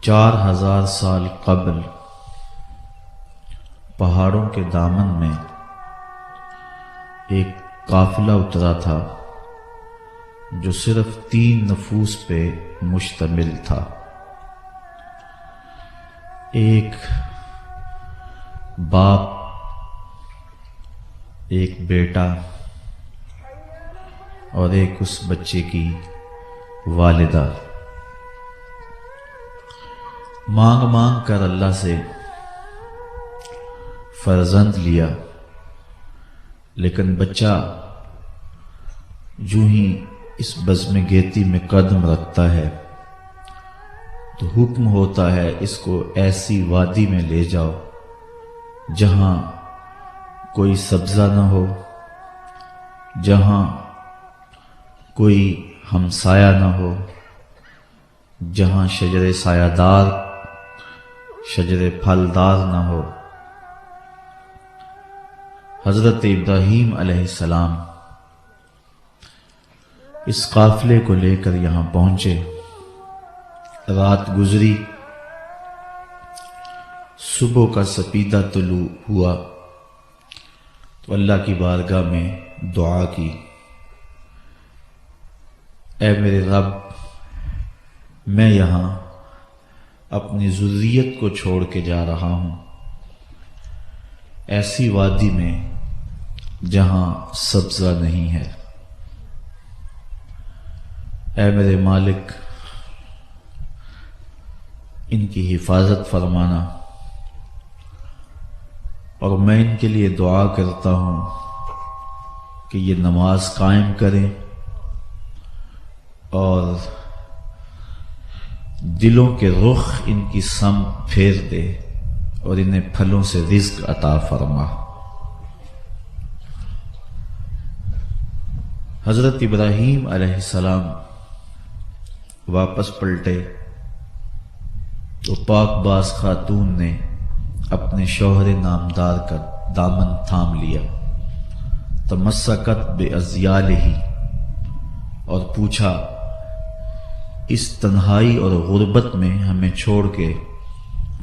4000 سال قبل پہاڑوں کے دامن میں ایک قافلہ اترا تھا جو صرف 3 نفوس پہ مشتمل تھا۔ ایک باپ، ایک بیٹا اور ایک اس بچے کی والدہ۔ مانگ مانگ کر اللہ سے فرزند لیا، لیکن بچہ جو ہی اس بزم گیتی میں قدم رکھتا ہے تو حکم ہوتا ہے اس کو ایسی وادی میں لے جاؤ جہاں کوئی سبزہ نہ ہو، جہاں کوئی ہمسایہ نہ ہو، جہاں شجر سایہ دار، شجر پھلدار نہ ہو۔ حضرت ابراہیم علیہ السلام اس قافلے کو لے کر یہاں پہنچے۔ رات گزری، صبح کا سپیدہ طلوع ہوا تو اللہ کی بارگاہ میں دعا کی، اے میرے رب، میں یہاں اپنی ذریت کو چھوڑ کے جا رہا ہوں، ایسی وادی میں جہاں سبزہ نہیں ہے۔ اے میرے مالک، ان کی حفاظت فرمانا، اور میں ان کے لیے دعا کرتا ہوں کہ یہ نماز قائم کریں اور دلوں کے رخ ان کی سمت پھیر دے اور انہیں پھلوں سے رزق عطا فرما۔ حضرت ابراہیم علیہ السلام واپس پلٹے تو پاک باز خاتون نے اپنے شوہر نامدار کا دامن تھام لیا، تمسکت بِأَزْيَالِهِ، اور پوچھا، اس تنہائی اور غربت میں ہمیں چھوڑ کے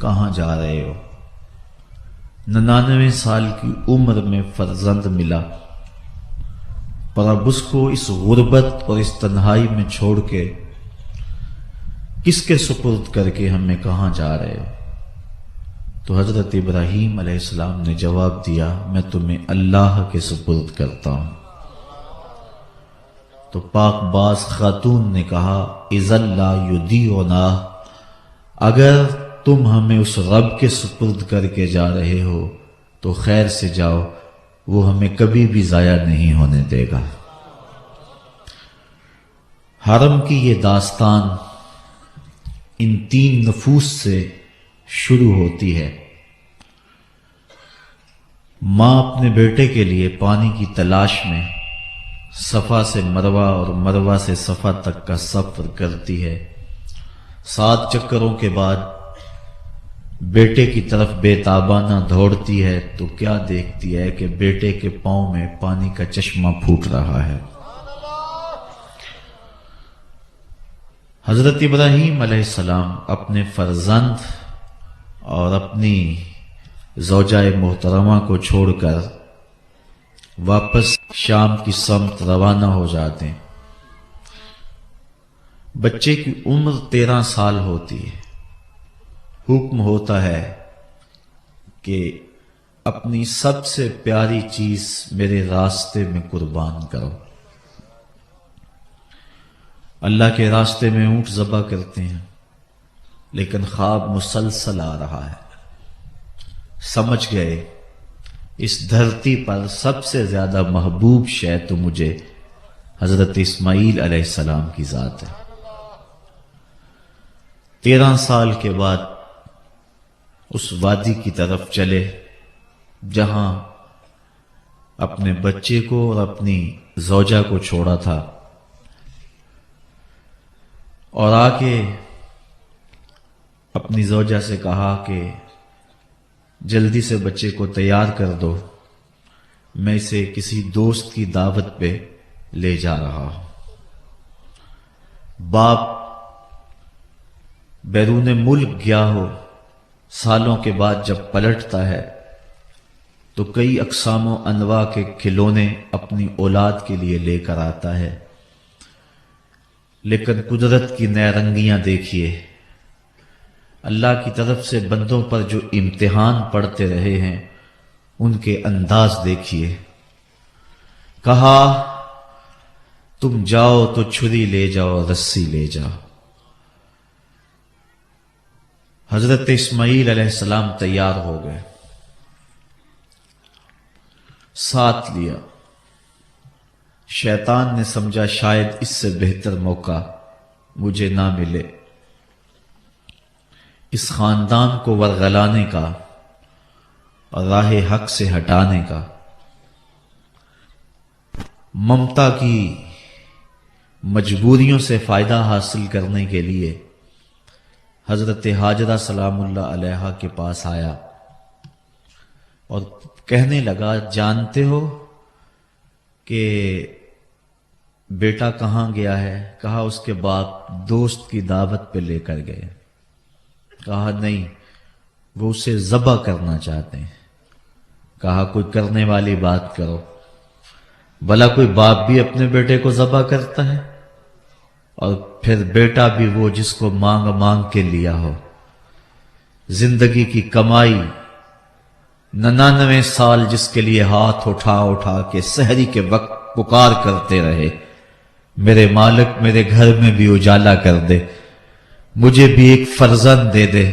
کہاں جا رہے ہو؟ 99 سال کی عمر میں فرزند ملا، پر اب اس کو اس غربت اور اس تنہائی میں چھوڑ کے کس کے سپرد کر کے ہمیں کہاں جا رہے ہو؟ تو حضرت ابراہیم علیہ السلام نے جواب دیا، میں تمہیں اللہ کے سپرد کرتا ہوں۔ تو پاک باز خاتون نے کہا، اذن لا یضیعنا، اگر تم ہمیں اس رب کے سپرد کر کے جا رہے ہو تو خیر سے جاؤ، وہ ہمیں کبھی بھی ضائع نہیں ہونے دے گا۔ حرم کی یہ داستان ان 3 نفوس سے شروع ہوتی ہے۔ ماں اپنے بیٹے کے لیے پانی کی تلاش میں صفا سے مروہ اور مروہ سے صفا تک کا سفر کرتی ہے۔ 7 چکروں کے بعد بیٹے کی طرف بے تابانہ دوڑتی ہے تو کیا دیکھتی ہے کہ بیٹے کے پاؤں میں پانی کا چشمہ پھوٹ رہا ہے۔ حضرت ابراہیم علیہ السلام اپنے فرزند اور اپنی زوجہ محترمہ کو چھوڑ کر واپس شام کی سمت روانہ ہو جاتے ہیں۔ بچے کی عمر 13 سال ہوتی ہے۔ حکم ہوتا ہے کہ اپنی سب سے پیاری چیز میرے راستے میں قربان کرو۔ اللہ کے راستے میں اونٹ ذبح کرتے ہیں، لیکن خواب مسلسل آ رہا ہے۔ سمجھ گئے اس دھرتی پر سب سے زیادہ محبوب شے تو مجھے حضرت اسماعیل علیہ السلام کی ذات ہے۔ 13 سال کے بعد اس وادی کی طرف چلے جہاں اپنے بچے کو اور اپنی زوجہ کو چھوڑا تھا، اور آ کے اپنی زوجہ سے کہا کہ جلدی سے بچے کو تیار کر دو، میں اسے کسی دوست کی دعوت پہ لے جا رہا ہوں۔ باپ بیرون ملک گیا ہو، سالوں کے بعد جب پلٹتا ہے تو کئی اقسام و انواع کے کھلونے اپنی اولاد کے لیے لے کر آتا ہے، لیکن قدرت کی نیرنگیاں دیکھیے، اللہ کی طرف سے بندوں پر جو امتحان پڑتے رہے ہیں ان کے انداز دیکھیے۔ کہا تم جاؤ تو چھری لے جاؤ، رسی لے جاؤ۔ حضرت اسماعیل علیہ السلام تیار ہو گئے، ساتھ لیا۔ شیطان نے سمجھا شاید اس سے بہتر موقع مجھے نہ ملے اس خاندان کو ورغلانے کا اور راہ حق سے ہٹانے کا۔ ممتا کی مجبوریوں سے فائدہ حاصل کرنے کے لیے حضرت حاجرہ سلام اللہ علیہا کے پاس آیا اور کہنے لگا جانتے ہو کہ بیٹا کہاں گیا ہے؟ کہا اس کے باپ دوست کی دعوت پہ لے کر گئے۔ کہا نہیں، وہ اسے ذبح کرنا چاہتے ہیں۔ کہا کوئی کرنے والی بات کرو، بھلا کوئی باپ بھی اپنے بیٹے کو ذبح کرتا ہے؟ اور پھر بیٹا بھی وہ جس کو مانگ مانگ کے لیا ہو، زندگی کی کمائی 99 سال جس کے لیے ہاتھ اٹھا اٹھا کے سحری کے وقت پکار کرتے رہے، میرے مالک میرے گھر میں بھی اجالا کر دے، مجھے بھی ایک فرزند دے دے،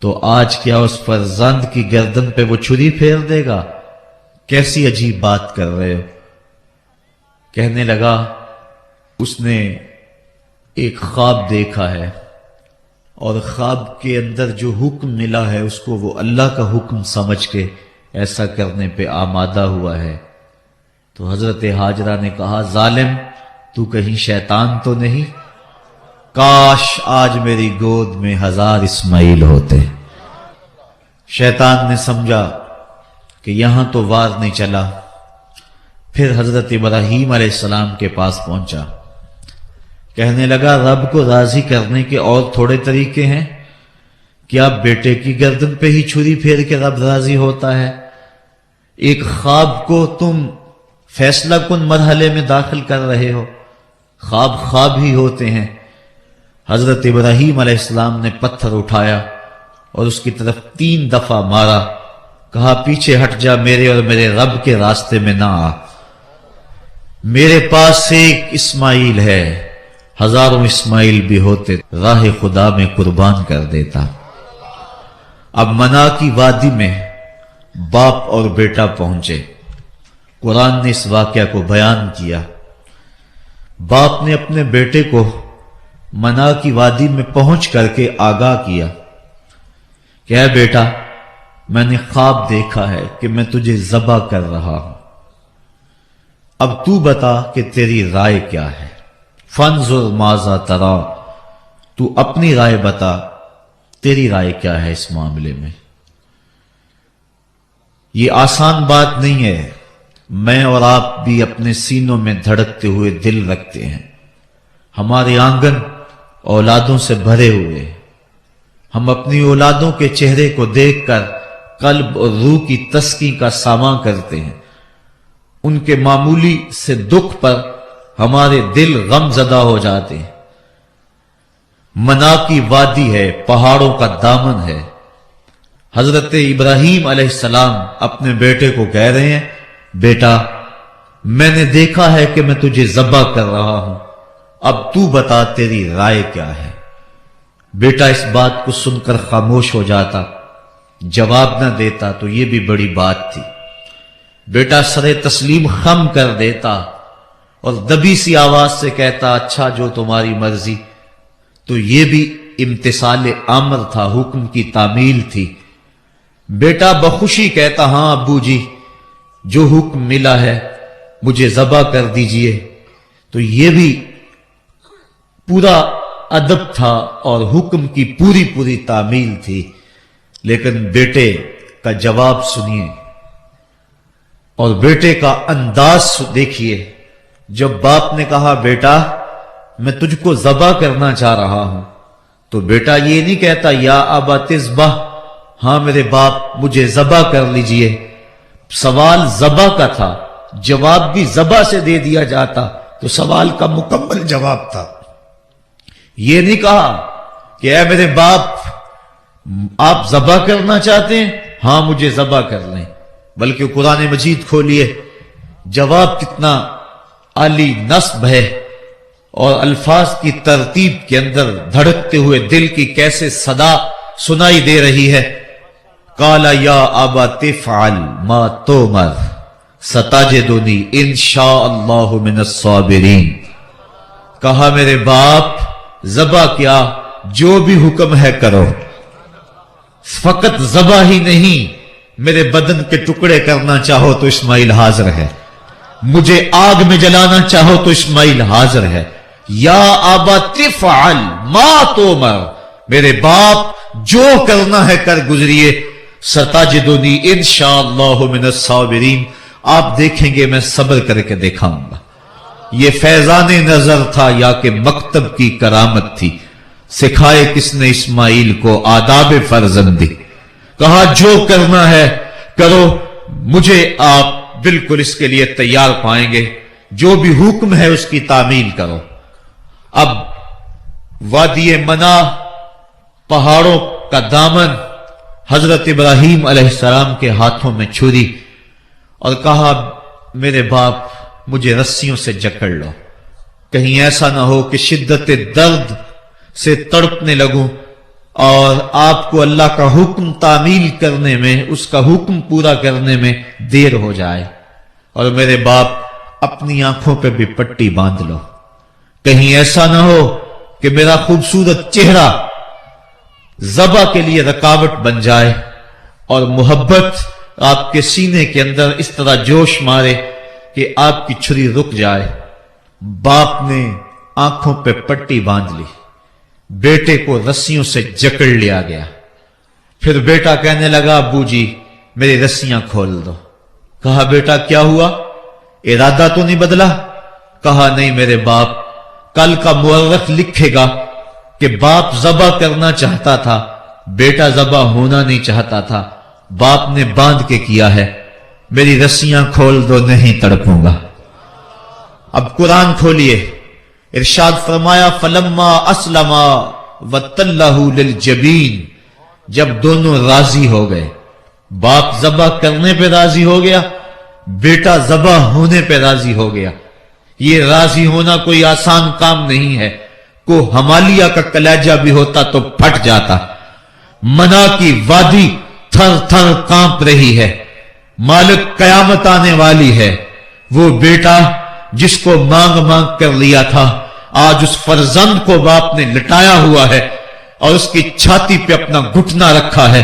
تو آج کیا اس فرزند کی گردن پہ وہ چھری پھیر دے گا؟ کیسی عجیب بات کر رہے ہو۔ کہنے لگا اس نے ایک خواب دیکھا ہے اور خواب کے اندر جو حکم ملا ہے اس کو وہ اللہ کا حکم سمجھ کے ایسا کرنے پہ آمادہ ہوا ہے۔ تو حضرت حاجرہ نے کہا ظالم تو کہیں شیطان تو نہیں؟ کاش آج میری گود میں 1000 اسماعیل ہوتے۔ شیطان نے سمجھا کہ یہاں تو وار نہیں چلا، پھر حضرت ابراہیم علیہ السلام کے پاس پہنچا، کہنے لگا رب کو راضی کرنے کے اور تھوڑے طریقے ہیں کیا؟ بیٹے کی گردن پہ ہی چھری پھیر کے رب راضی ہوتا ہے؟ ایک خواب کو تم فیصلہ کن مرحلے میں داخل کر رہے ہو۔ خواب خواب ہی ہوتے ہیں۔ حضرت ابراہیم علیہ السلام نے پتھر اٹھایا اور اس کی طرف 3 دفعہ مارا، کہا پیچھے ہٹ جا، میرے اور میرے رب کے راستے میں نہ آ، میرے پاس ایک اسماعیل ہے، 1000 اسماعیل بھی ہوتے راہ خدا میں قربان کر دیتا۔ اب منا کی وادی میں باپ اور بیٹا پہنچے، قرآن نے اس واقعہ کو بیان کیا۔ باپ نے اپنے بیٹے کو منا کی وادی میں پہنچ کر کے آگاہ کیا کہ اے بیٹا میں نے خواب دیکھا ہے کہ میں تجھے ذبح کر رہا ہوں، اب تو بتا کہ تیری رائے کیا ہے؟ فانظر ماذا ترا، تو اپنی رائے بتا، تیری رائے کیا ہے اس معاملے میں؟ یہ آسان بات نہیں ہے، میں اور آپ بھی اپنے سینوں میں دھڑکتے ہوئے دل رکھتے ہیں، ہمارے آنگن اولادوں سے بھرے ہوئے، ہم اپنی اولادوں کے چہرے کو دیکھ کر قلب اور روح کی تسکین کا ساماں کرتے ہیں، ان کے معمولی سے دکھ پر ہمارے دل غم زدہ ہو جاتے ہیں۔ منا کی وادی ہے، پہاڑوں کا دامن ہے، حضرت ابراہیم علیہ السلام اپنے بیٹے کو کہہ رہے ہیں بیٹا میں نے دیکھا ہے کہ میں تجھے ذبح کر رہا ہوں، اب تو بتا تیری رائے کیا ہے؟ بیٹا اس بات کو سن کر خاموش ہو جاتا، جواب نہ دیتا تو یہ بھی بڑی بات تھی۔ بیٹا سر تسلیم خم کر دیتا اور دبی سی آواز سے کہتا اچھا جو تمہاری مرضی، تو یہ بھی امتثال امر تھا، حکم کی تعمیل تھی۔ بیٹا بخوشی کہتا ہاں ابو جی جو حکم ملا ہے مجھے ذبح کر دیجئے، تو یہ بھی پورا ادب تھا اور حکم کی پوری تعمیل تھی۔ لیکن بیٹے کا جواب سنیے اور بیٹے کا انداز دیکھیے۔ جب باپ نے کہا بیٹا میں تجھ کو ذبح کرنا چاہ رہا ہوں، تو بیٹا یہ نہیں کہتا یا ابا تذبح، ہاں میرے باپ مجھے ذبح کر لیجئے. سوال ذبح کا تھا، جواب بھی ذبح سے دے دیا جاتا تو سوال کا مکمل جواب تھا. یہ نہیں کہا کہ اے میرے باپ آپ ذبح کرنا چاہتے ہیں، ہاں مجھے ذبح کر لیں، بلکہ قرآن مجید کھولیے، جواب کتنا عالی نصب ہے اور الفاظ کی ترتیب کے اندر دھڑکتے ہوئے دل کی کیسے صدا سنائی دے رہی ہے. قال یا ابت افعل ما تؤمر ستجدنی ان شاء اللہ من الصابرین. کہا میرے باپ ذبح کیا، جو بھی حکم ہے کرو. فقط ذبح ہی نہیں، میرے بدن کے ٹکڑے کرنا چاہو تو اسماعیل حاضر ہے، مجھے آگ میں جلانا چاہو تو اسماعیل حاضر ہے. یا ابت افعل ما تؤمر، میرے باپ جو کرنا ہے کر گزریے. ستجدنی انشاءاللہ من الصابرین، آپ دیکھیں گے میں صبر کر کے دکھاؤں گا. یہ فیضان نظر تھا یا کہ مکتب کی کرامت تھی؟ سکھائے کس نے اسماعیل کو آداب فرزندی؟ کہا جو کرنا ہے کرو، مجھے آپ بالکل اس کے لیے تیار پائیں گے، جو بھی حکم ہے اس کی تعمیل کرو. اب وادی منا، پہاڑوں کا دامن، حضرت ابراہیم علیہ السلام کے ہاتھوں میں چھری، اور کہا میرے باپ مجھے رسیوں سے جکڑ لو، کہیں ایسا نہ ہو کہ شدت درد سے تڑپنے لگوں اور آپ کو اللہ کا حکم تعمیل کرنے میں، اس کا حکم پورا کرنے میں دیر ہو جائے. اور میرے باپ اپنی آنکھوں پہ بھی پٹی باندھ لو، کہیں ایسا نہ ہو کہ میرا خوبصورت چہرہ ذبح کے لیے رکاوٹ بن جائے اور محبت آپ کے سینے کے اندر اس طرح جوش مارے کہ آپ کی چھری رک جائے. باپ نے آنکھوں پہ پٹی باندھ لی، بیٹے کو رسیوں سے جکڑ لیا گیا. پھر بیٹا کہنے لگا ابو جی میری رسیاں کھول دو. کہا بیٹا کیا ہوا، ارادہ تو نہیں بدلا؟ کہا نہیں میرے باپ، کل کا مورخ لکھے گا کہ باپ ذبح کرنا چاہتا تھا، بیٹا ذبح ہونا نہیں چاہتا تھا، باپ نے باندھ کے کیا ہے، میری رسیاں کھول دو نہیں تڑپوں گا. اب قرآن کھولیے، ارشاد فرمایا فلما اسلما وتلہ للجبین، جب دونوں راضی ہو گئے، باپ ذبح کرنے پہ راضی ہو گیا، بیٹا ذبح ہونے پہ راضی ہو گیا. یہ راضی ہونا کوئی آسان کام نہیں ہے، کو ہمالیہ کا کلیجہ بھی ہوتا تو پھٹ جاتا. منا کی وادی تھر تھر کانپ رہی ہے، مالک قیامت آنے والی ہے. وہ بیٹا جس کو مانگ مانگ کر لیا تھا، آج اس فرزند کو باپ نے لٹایا ہوا ہے اور اس کی چھاتی پہ اپنا گھٹنا رکھا ہے.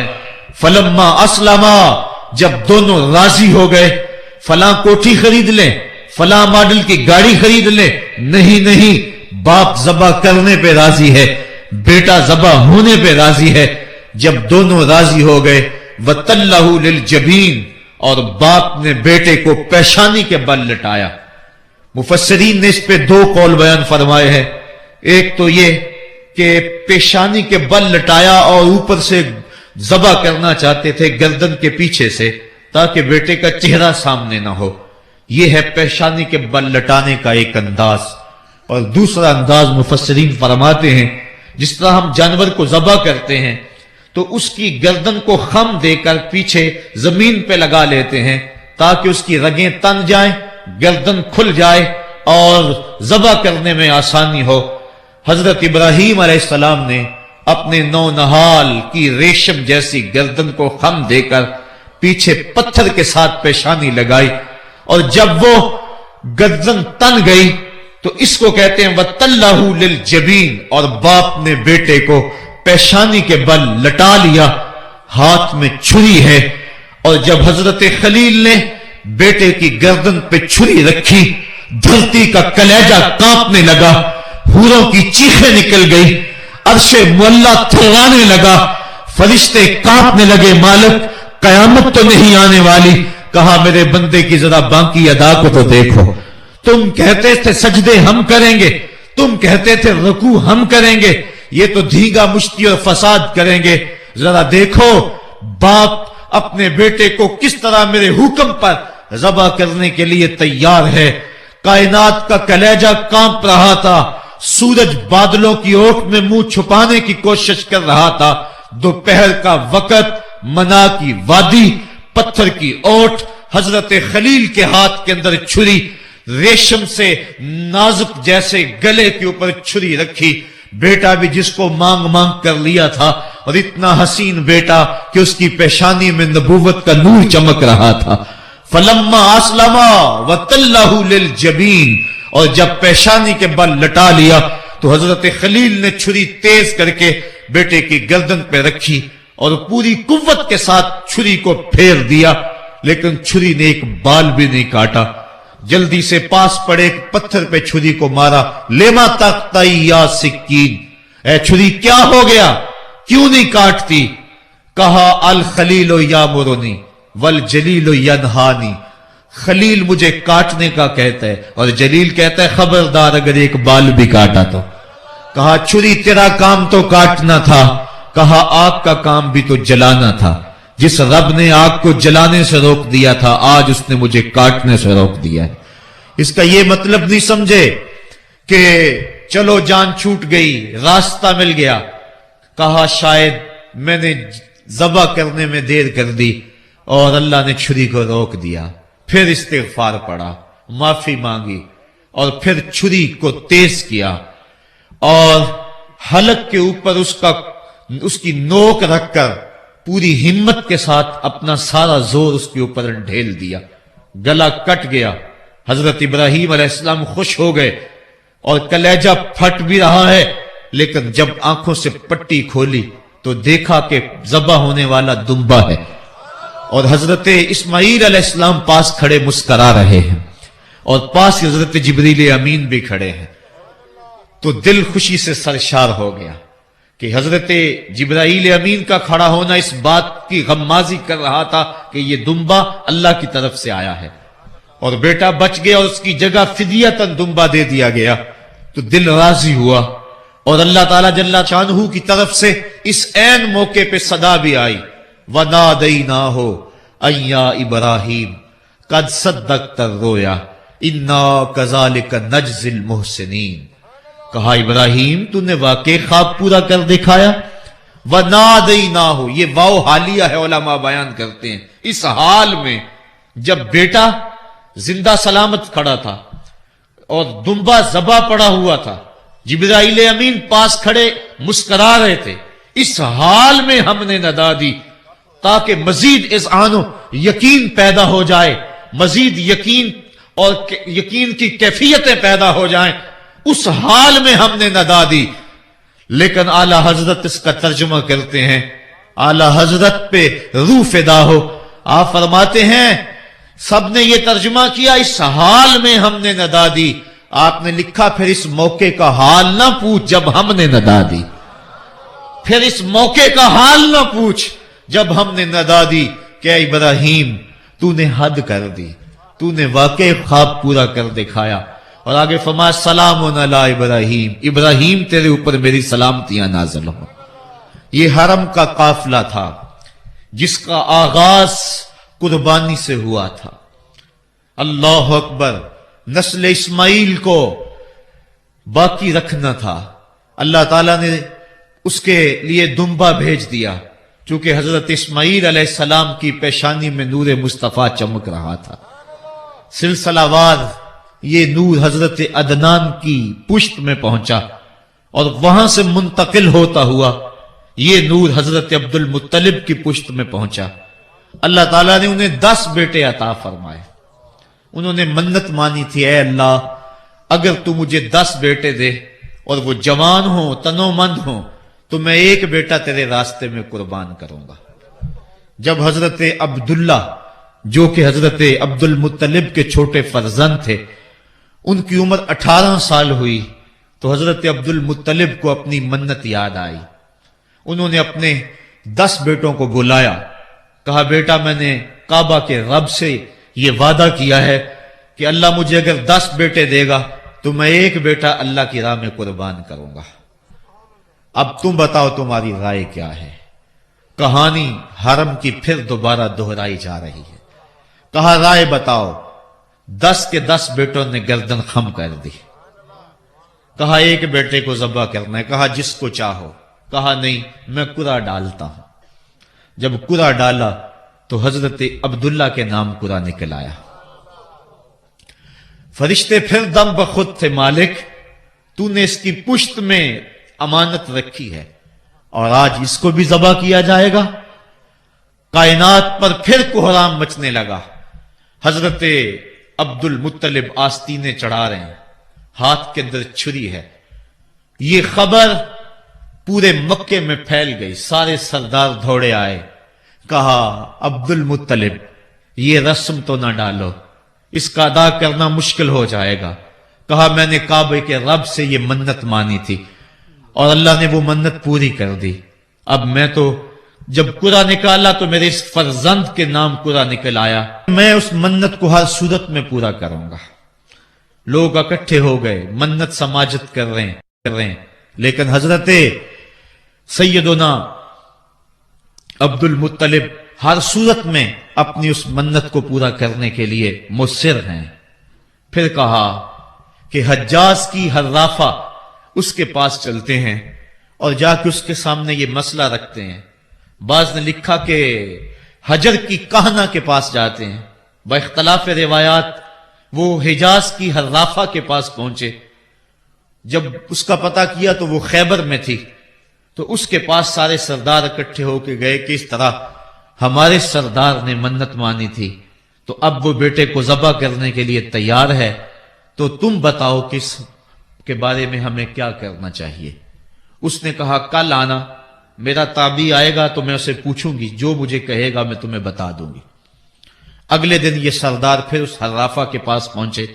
فلما اسلما، جب دونوں راضی ہو گئے، فلاں کوٹھی خرید لیں، فلاں ماڈل کی گاڑی خرید لیں، نہیں، باپ ذبح کرنے پہ راضی ہے، بیٹا ذبح ہونے پہ راضی ہے. جب دونوں راضی ہو گئے وَتَلَّهُ لِلْجَبِينِ، اور باپ نے بیٹے کو پیشانی کے بل لٹایا. مفسرین نے اس پہ دو قول بیان فرمائے ہیں. ایک تو یہ کہ پیشانی کے بل لٹایا اور اوپر سے ذبح کرنا چاہتے تھے گردن کے پیچھے سے تاکہ بیٹے کا چہرہ سامنے نہ ہو. یہ ہے پیشانی کے بل لٹانے کا ایک انداز. اور دوسرا انداز مفسرین فرماتے ہیں جس طرح ہم جانور کو ذبح کرتے ہیں تو اس کی گردن کو خم دے کر پیچھے زمین پہ لگا لیتے ہیں تاکہ اس کی رگیں تن جائیں، گردن کھل جائے اور ذبح کرنے میں آسانی ہو. حضرت ابراہیم علیہ السلام نے اپنے نو نہال کی ریشم جیسی گردن کو خم دے کر پیچھے پتھر کے ساتھ پیشانی لگائی، اور جب وہ گردن تن گئی تو اس کو کہتے ہیں وَتَلَّهُ لِلْجَبِينِ، اور باپ نے بیٹے کو پیشانی کے بل لٹا لیا، ہاتھ میں چھری ہے. اور جب حضرت خلیل نے بیٹے کی گردن پہ چھری رکھی، دھرتی کا کلیجہ کانپنے لگا، حوروں کی چیخیں نکل گئی، عرش معلا تھرانے لگا، فرشتے کانپنے لگے، مالک قیامت تو نہیں آنے والی. کہا میرے بندے کی ذرا باقی ادا کو تو دیکھو، تم کہتے تھے سجدے ہم کریں گے، تم کہتے تھے رکوع ہم کریں گے، یہ تو دھیگا مشتی اور فساد کریں گے. ذرا دیکھو باپ اپنے بیٹے کو کس طرح میرے حکم پر ذبح کرنے کے لیے تیار ہے. کائنات کا کلیجہ کانپ رہا تھا. سورج بادلوں کی اوٹ میں منہ چھپانے کی کوشش کر رہا تھا. دوپہر کا وقت، منا کی وادی، پتھر کی اوٹ، حضرت خلیل کے ہاتھ کے اندر چھری، ریشم سے نازک جیسے گلے کے اوپر چھری رکھی. بیٹا بھی جس کو مانگ مانگ کر لیا تھا، اور اتنا حسین بیٹا کہ اس کی پیشانی میں نبوت کا نور چمک رہا تھا. فلما اسلما وتلہ للجبین، اور جب پیشانی کے بل لٹا لیا تو حضرت خلیل نے چھری تیز کر کے بیٹے کی گردن پہ رکھی اور پوری قوت کے ساتھ چھری کو پھیر دیا، لیکن چھری نے ایک بال بھی نہیں کاٹا. جلدی سے پاس پڑے ایک پتھر پہ چھری کو مارا. لیما تقطعی یا سکین، اے چھری کیا ہو گیا، کیوں نہیں کاٹتی؟ کہا الخلیل یامرنی والجلیل ینہانی، خلیل مجھے کاٹنے کا کہتا ہے اور جلیل کہتا ہے خبردار اگر ایک بال بھی کاٹا تو. کہا چھری تیرا کام تو کاٹنا تھا، کہا آگ کا کام بھی تو جلانا تھا. جس رب نے آگ کو جلانے سے روک دیا تھا آج اس نے مجھے کاٹنے سے روک دیا ہے. اس کا یہ مطلب نہیں سمجھے کہ چلو جان چھوٹ گئی، راستہ مل گیا. کہا شاید میں نے ذبح کرنے میں دیر کر دی اور اللہ نے چھری کو روک دیا. پھر استغفار پڑا، معافی مانگی اور پھر چھری کو تیز کیا اور حلق کے اوپر اس کی نوک رکھ کر پوری ہمت کے ساتھ اپنا سارا زور اس کے اوپر ڈھیل دیا. گلا کٹ گیا. حضرت ابراہیم علیہ السلام خوش ہو گئے اور کلیجہ پھٹ بھی رہا ہے، لیکن جب آنکھوں سے پٹی کھولی تو دیکھا کہ ذبح ہونے والا دمبا ہے اور حضرت اسماعیل علیہ السلام پاس کھڑے مسکرا رہے ہیں اور پاس حضرت جبریل امین بھی کھڑے ہیں. تو دل خوشی سے سرشار ہو گیا کہ حضرت جبرائیل امین کا کھڑا ہونا اس بات کی غمازی کر رہا تھا کہ یہ دمبا اللہ کی طرف سے آیا ہے اور بیٹا بچ گیا اور اس کی جگہ فدیتاً دمبا دے دیا گیا. تو دل راضی ہوا اور اللہ تعالیٰ جل شانہ کی طرف سے اس عین موقع پہ صدا بھی آئی، وَنَادَيْنَاهُ أَن يَا إِبْرَاهِيمُ قَدْ صَدَّقْتَ الرُّؤْيَا إِنَّا كَذَلِكَ نَجْزِي الْمُحْسِنِينَ. کہا ابراہیم تو نے واقعی خواب پورا کر دکھایا. وَنَادَيْنَاهُ، یہ واو حالیہ ہے، علماء بیان کرتے ہیں اس حال میں جب بیٹا زندہ سلامت کھڑا تھا اور دمبا ذبح پڑا ہوا تھا، جبرائیل امین پاس کھڑے مسکرا رہے تھے، اس حال میں ہم نے ندا دی تاکہ مزید اذعان و یقین پیدا ہو جائے، مزید یقین اور یقین کی کیفیتیں پیدا ہو جائیں. اس حال میں ہم نے ندا دی. لیکن اعلی حضرت اس کا ترجمہ کرتے ہیں، اعلی حضرت پہ روح فدا ہو. آپ فرماتے ہیں سب نے یہ ترجمہ کیا اس حال میں ہم نے ندا دی. آپ نے لکھا پھر اس موقع کا حال نہ پوچھ جب ہم نے ندا دی، پھر اس موقع کا حال نہ پوچھ جب ہم نے ندا دی کہ اے ابراہیم تو نے حد کر دی، تو نے واقعی خواب پورا کر دکھایا. اور آگے فرمایا سلام علی ابراہیم، ابراہیم تیرے اوپر میری سلامتیاں نازل ہوں. یہ حرم کا قافلہ تھا جس کا آغاز قربانی سے ہوا تھا. اللہ اکبر، نسل اسماعیل کو باقی رکھنا تھا. اللہ تعالیٰ نے اس کے لیے دمبا بھیج دیا چونکہ حضرت اسماعیل علیہ السلام کی پیشانی میں نور مصطفیٰ چمک رہا تھا. سلسلہ وار یہ نور حضرت عدنان کی پشت میں پہنچا اور وہاں سے منتقل ہوتا ہوا یہ نور حضرت عبد المطلب کی پشت میں پہنچا. اللہ تعالیٰ نے انہیں 10 بیٹے عطا فرمائے. انہوں نے منت مانی تھی، اے اللہ اگر تو مجھے 10 بیٹے دے اور وہ جوان ہوں، تنو مند ہوں، تو میں ایک بیٹا تیرے راستے میں قربان کروں گا. جب حضرت عبداللہ جو کہ حضرت عبد المطلب کے چھوٹے فرزند تھے ان کی عمر 18 سال ہوئی تو حضرت عبد المطلب کو اپنی منت یاد آئی. انہوں نے اپنے 10 بیٹوں کو بلایا، کہا بیٹا میں نے کعبہ کے رب سے یہ وعدہ کیا ہے کہ اللہ مجھے اگر 10 بیٹے دے گا تو میں ایک بیٹا اللہ کی راہ میں قربان کروں گا. اب تم بتاؤ تمہاری رائے کیا ہے؟ کہانی حرم کی پھر دوبارہ دہرائی جا رہی ہے۔ کہا رائے بتاؤ۔ 10 کے 10 بیٹوں نے گردن خم کر دی۔ کہا ایک بیٹے کو ذبح کرنا ہے۔ کہا جس کو چاہو۔ کہا نہیں، میں قرعہ ڈالتا ہوں۔ جب قرعہ ڈالا تو حضرت عبداللہ کے نام قرعہ نکل آیا۔ فرشتے پھر دم بخود تھے، مالک تو نے اس کی پشت میں امانت رکھی ہے اور آج اس کو بھی ذبح کیا جائے گا۔ کائنات پر پھر کوہرام مچنے لگا۔ حضرت عبد المطلب آستینے چڑھا رہے ہیں، ہاتھ کے اندر چھری ہے۔ یہ خبر پورے مکے میں پھیل گئی، سارے سردار دوڑے آئے۔ کہا عبد المطلب یہ رسم تو نہ ڈالو، اس کا ادا کرنا مشکل ہو جائے گا۔ کہا میں نے کعبے کے رب سے یہ منت مانی تھی اور اللہ نے وہ منت پوری کر دی۔ اب میں تو جب قرعہ نکالا تو میرے اس فرزند کے نام قرعہ نکل آیا، میں اس منت کو ہر صورت میں پورا کروں گا۔ لوگ اکٹھے ہو گئے، منت سماجت کر رہے ہیں، لیکن حضرت سیدنا عبد المطلب ہر صورت میں اپنی اس منت کو پورا کرنے کے لیے مصر ہیں۔ پھر کہا کہ حجاز کی حرافہ اس کے پاس چلتے ہیں اور جا کے اس کے سامنے یہ مسئلہ رکھتے ہیں۔ بعض نے لکھا کہ حجر کی کہنا کے پاس جاتے ہیں۔ با اختلاف روایات وہ حجاز کی حرافہ کے پاس پہنچے۔ جب اس کا پتہ کیا تو وہ خیبر میں تھی، تو اس کے پاس سارے سردار اکٹھے ہو کے گئے کہ اس طرح ہمارے سردار نے منت مانی تھی، تو اب وہ بیٹے کو ذبح کرنے کے لیے تیار ہے، تو تم بتاؤ کہ اس کے بارے میں ہمیں کیا کرنا چاہیے۔ اس نے کہا کل آنا، میرا تابعی آئے گا تو میں اسے پوچھوں گی، جو مجھے کہے گا میں تمہیں بتا دوں گی۔ اگلے دن یہ سردار پھر اس حرافہ کے پاس پہنچے۔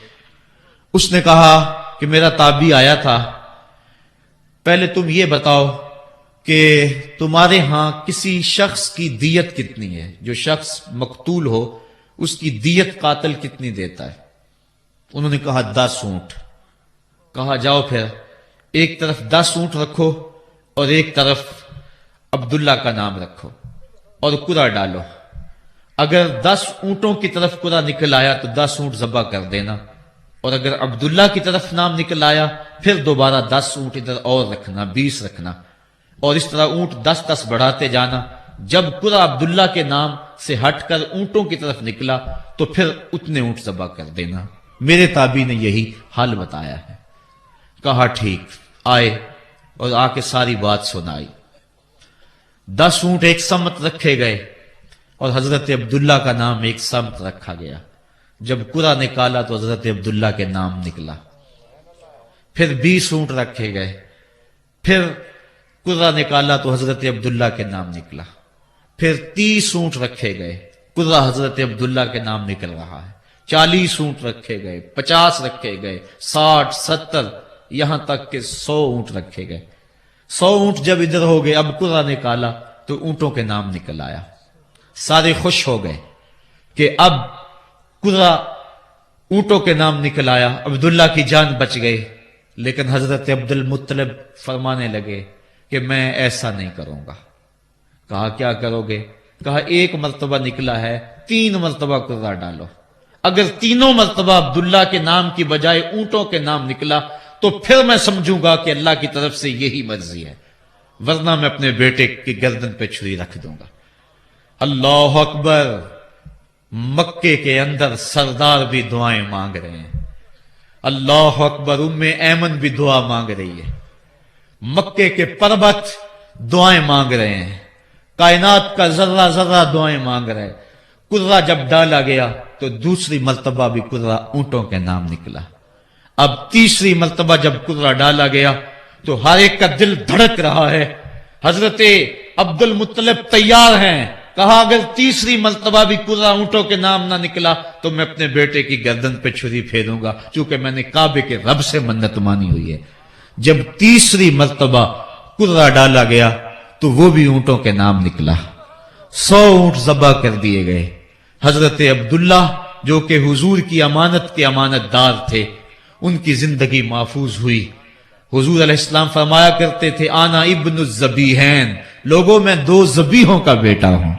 اس نے کہا کہ میرا تابعی آیا تھا، پہلے تم یہ بتاؤ کہ تمہارے ہاں کسی شخص کی دیت کتنی ہے؟ جو شخص مقتول ہو اس کی دیت قاتل کتنی دیتا ہے؟ انہوں نے کہا 10 اونٹ۔ کہا جاؤ پھر ایک طرف 10 اونٹ رکھو اور ایک طرف عبداللہ کا نام رکھو اور قرعہ ڈالو۔ اگر 10 اونٹوں کی طرف قرعہ نکل آیا تو 10 اونٹ ذبح کر دینا، اور اگر عبداللہ کی طرف نام نکل آیا پھر دوبارہ 10 اونٹ ادھر اور رکھنا، 20 رکھنا، اور اس طرح اونٹ 10 بڑھاتے جانا۔ جب قرعہ عبداللہ کے نام سے ہٹ کر اونٹوں کی طرف نکلا تو پھر اتنے اونٹ ذبح کر دینا۔ میرے تابعی نے یہی حل بتایا ہے۔ کہا ٹھیک۔ آئے اور آ کے ساری بات سنائی۔ 10 اونٹ ایک سمت رکھے گئے اور حضرت عبداللہ کا نام ایک سمت رکھا گیا۔ جب قرعہ نکالا تو حضرت عبداللہ کے نام نکلا۔ پھر 20 اونٹ رکھے گئے، پھر قرعہ نکالا تو حضرت عبداللہ کے نام نکلا۔ پھر 30 اونٹ رکھے گئے، قرعہ حضرت عبداللہ کے نام نکل رہا ہے۔ 40 اونٹ رکھے گئے، 50 رکھے گئے، 60، 70، یہاں تک کہ 100 اونٹ رکھے گئے۔ 100 اونٹ جب ادھر ہو گئے، اب قرعہ نکالا تو اونٹوں کے نام نکل آیا۔ سارے خوش ہو گئے کہ اب قرعہ اونٹوں کے نام نکل آیا، عبداللہ کی جان بچ گئی۔ لیکن حضرت عبد المطلب فرمانے لگے کہ میں ایسا نہیں کروں گا۔ کہا کیا کرو گے؟ کہا ایک مرتبہ نکلا ہے، 3 مرتبہ قرعہ ڈالو۔ اگر تینوں مرتبہ عبداللہ کے نام کی بجائے اونٹوں کے نام نکلا تو پھر میں سمجھوں گا کہ اللہ کی طرف سے یہی مرضی ہے، ورنہ میں اپنے بیٹے کی گردن پہ چھری رکھ دوں گا۔ اللہ اکبر! مکے کے اندر سردار بھی دعائیں مانگ رہے ہیں۔ اللہ اکبر! ام ایمن بھی دعا مانگ رہی ہے، مکے کے پربت دعائیں مانگ رہے ہیں، کائنات کا ذرہ ذرہ دعائیں مانگ رہے ہیں۔ قرعہ جب ڈالا گیا تو دوسری مرتبہ بھی قرعہ اونٹوں کے نام نکلا۔ اب تیسری مرتبہ جب قرعہ ڈالا گیا تو ہر ایک کا دل دھڑک رہا ہے۔ حضرت عبد المطلب تیار ہیں۔ کہا اگر تیسری مرتبہ بھی قرعہ اونٹوں کے نام نہ نکلا تو میں اپنے بیٹے کی گردن پہ چھری پھیروں گا، چونکہ میں نے کعبے کے رب سے منت مانی ہوئی ہے۔ جب تیسری مرتبہ قرعہ ڈالا گیا تو وہ بھی اونٹوں کے نام نکلا۔ 100 اونٹ ذبح کر دیے گئے۔ حضرت عبداللہ جو کہ حضور کی امانت کے امانت دار تھے، ان کی زندگی محفوظ ہوئی۔ حضور علیہ السلام فرمایا کرتے تھے آنا ابن الذبیحین، لوگوں میں دو ذبیحوں کا بیٹا ہوں،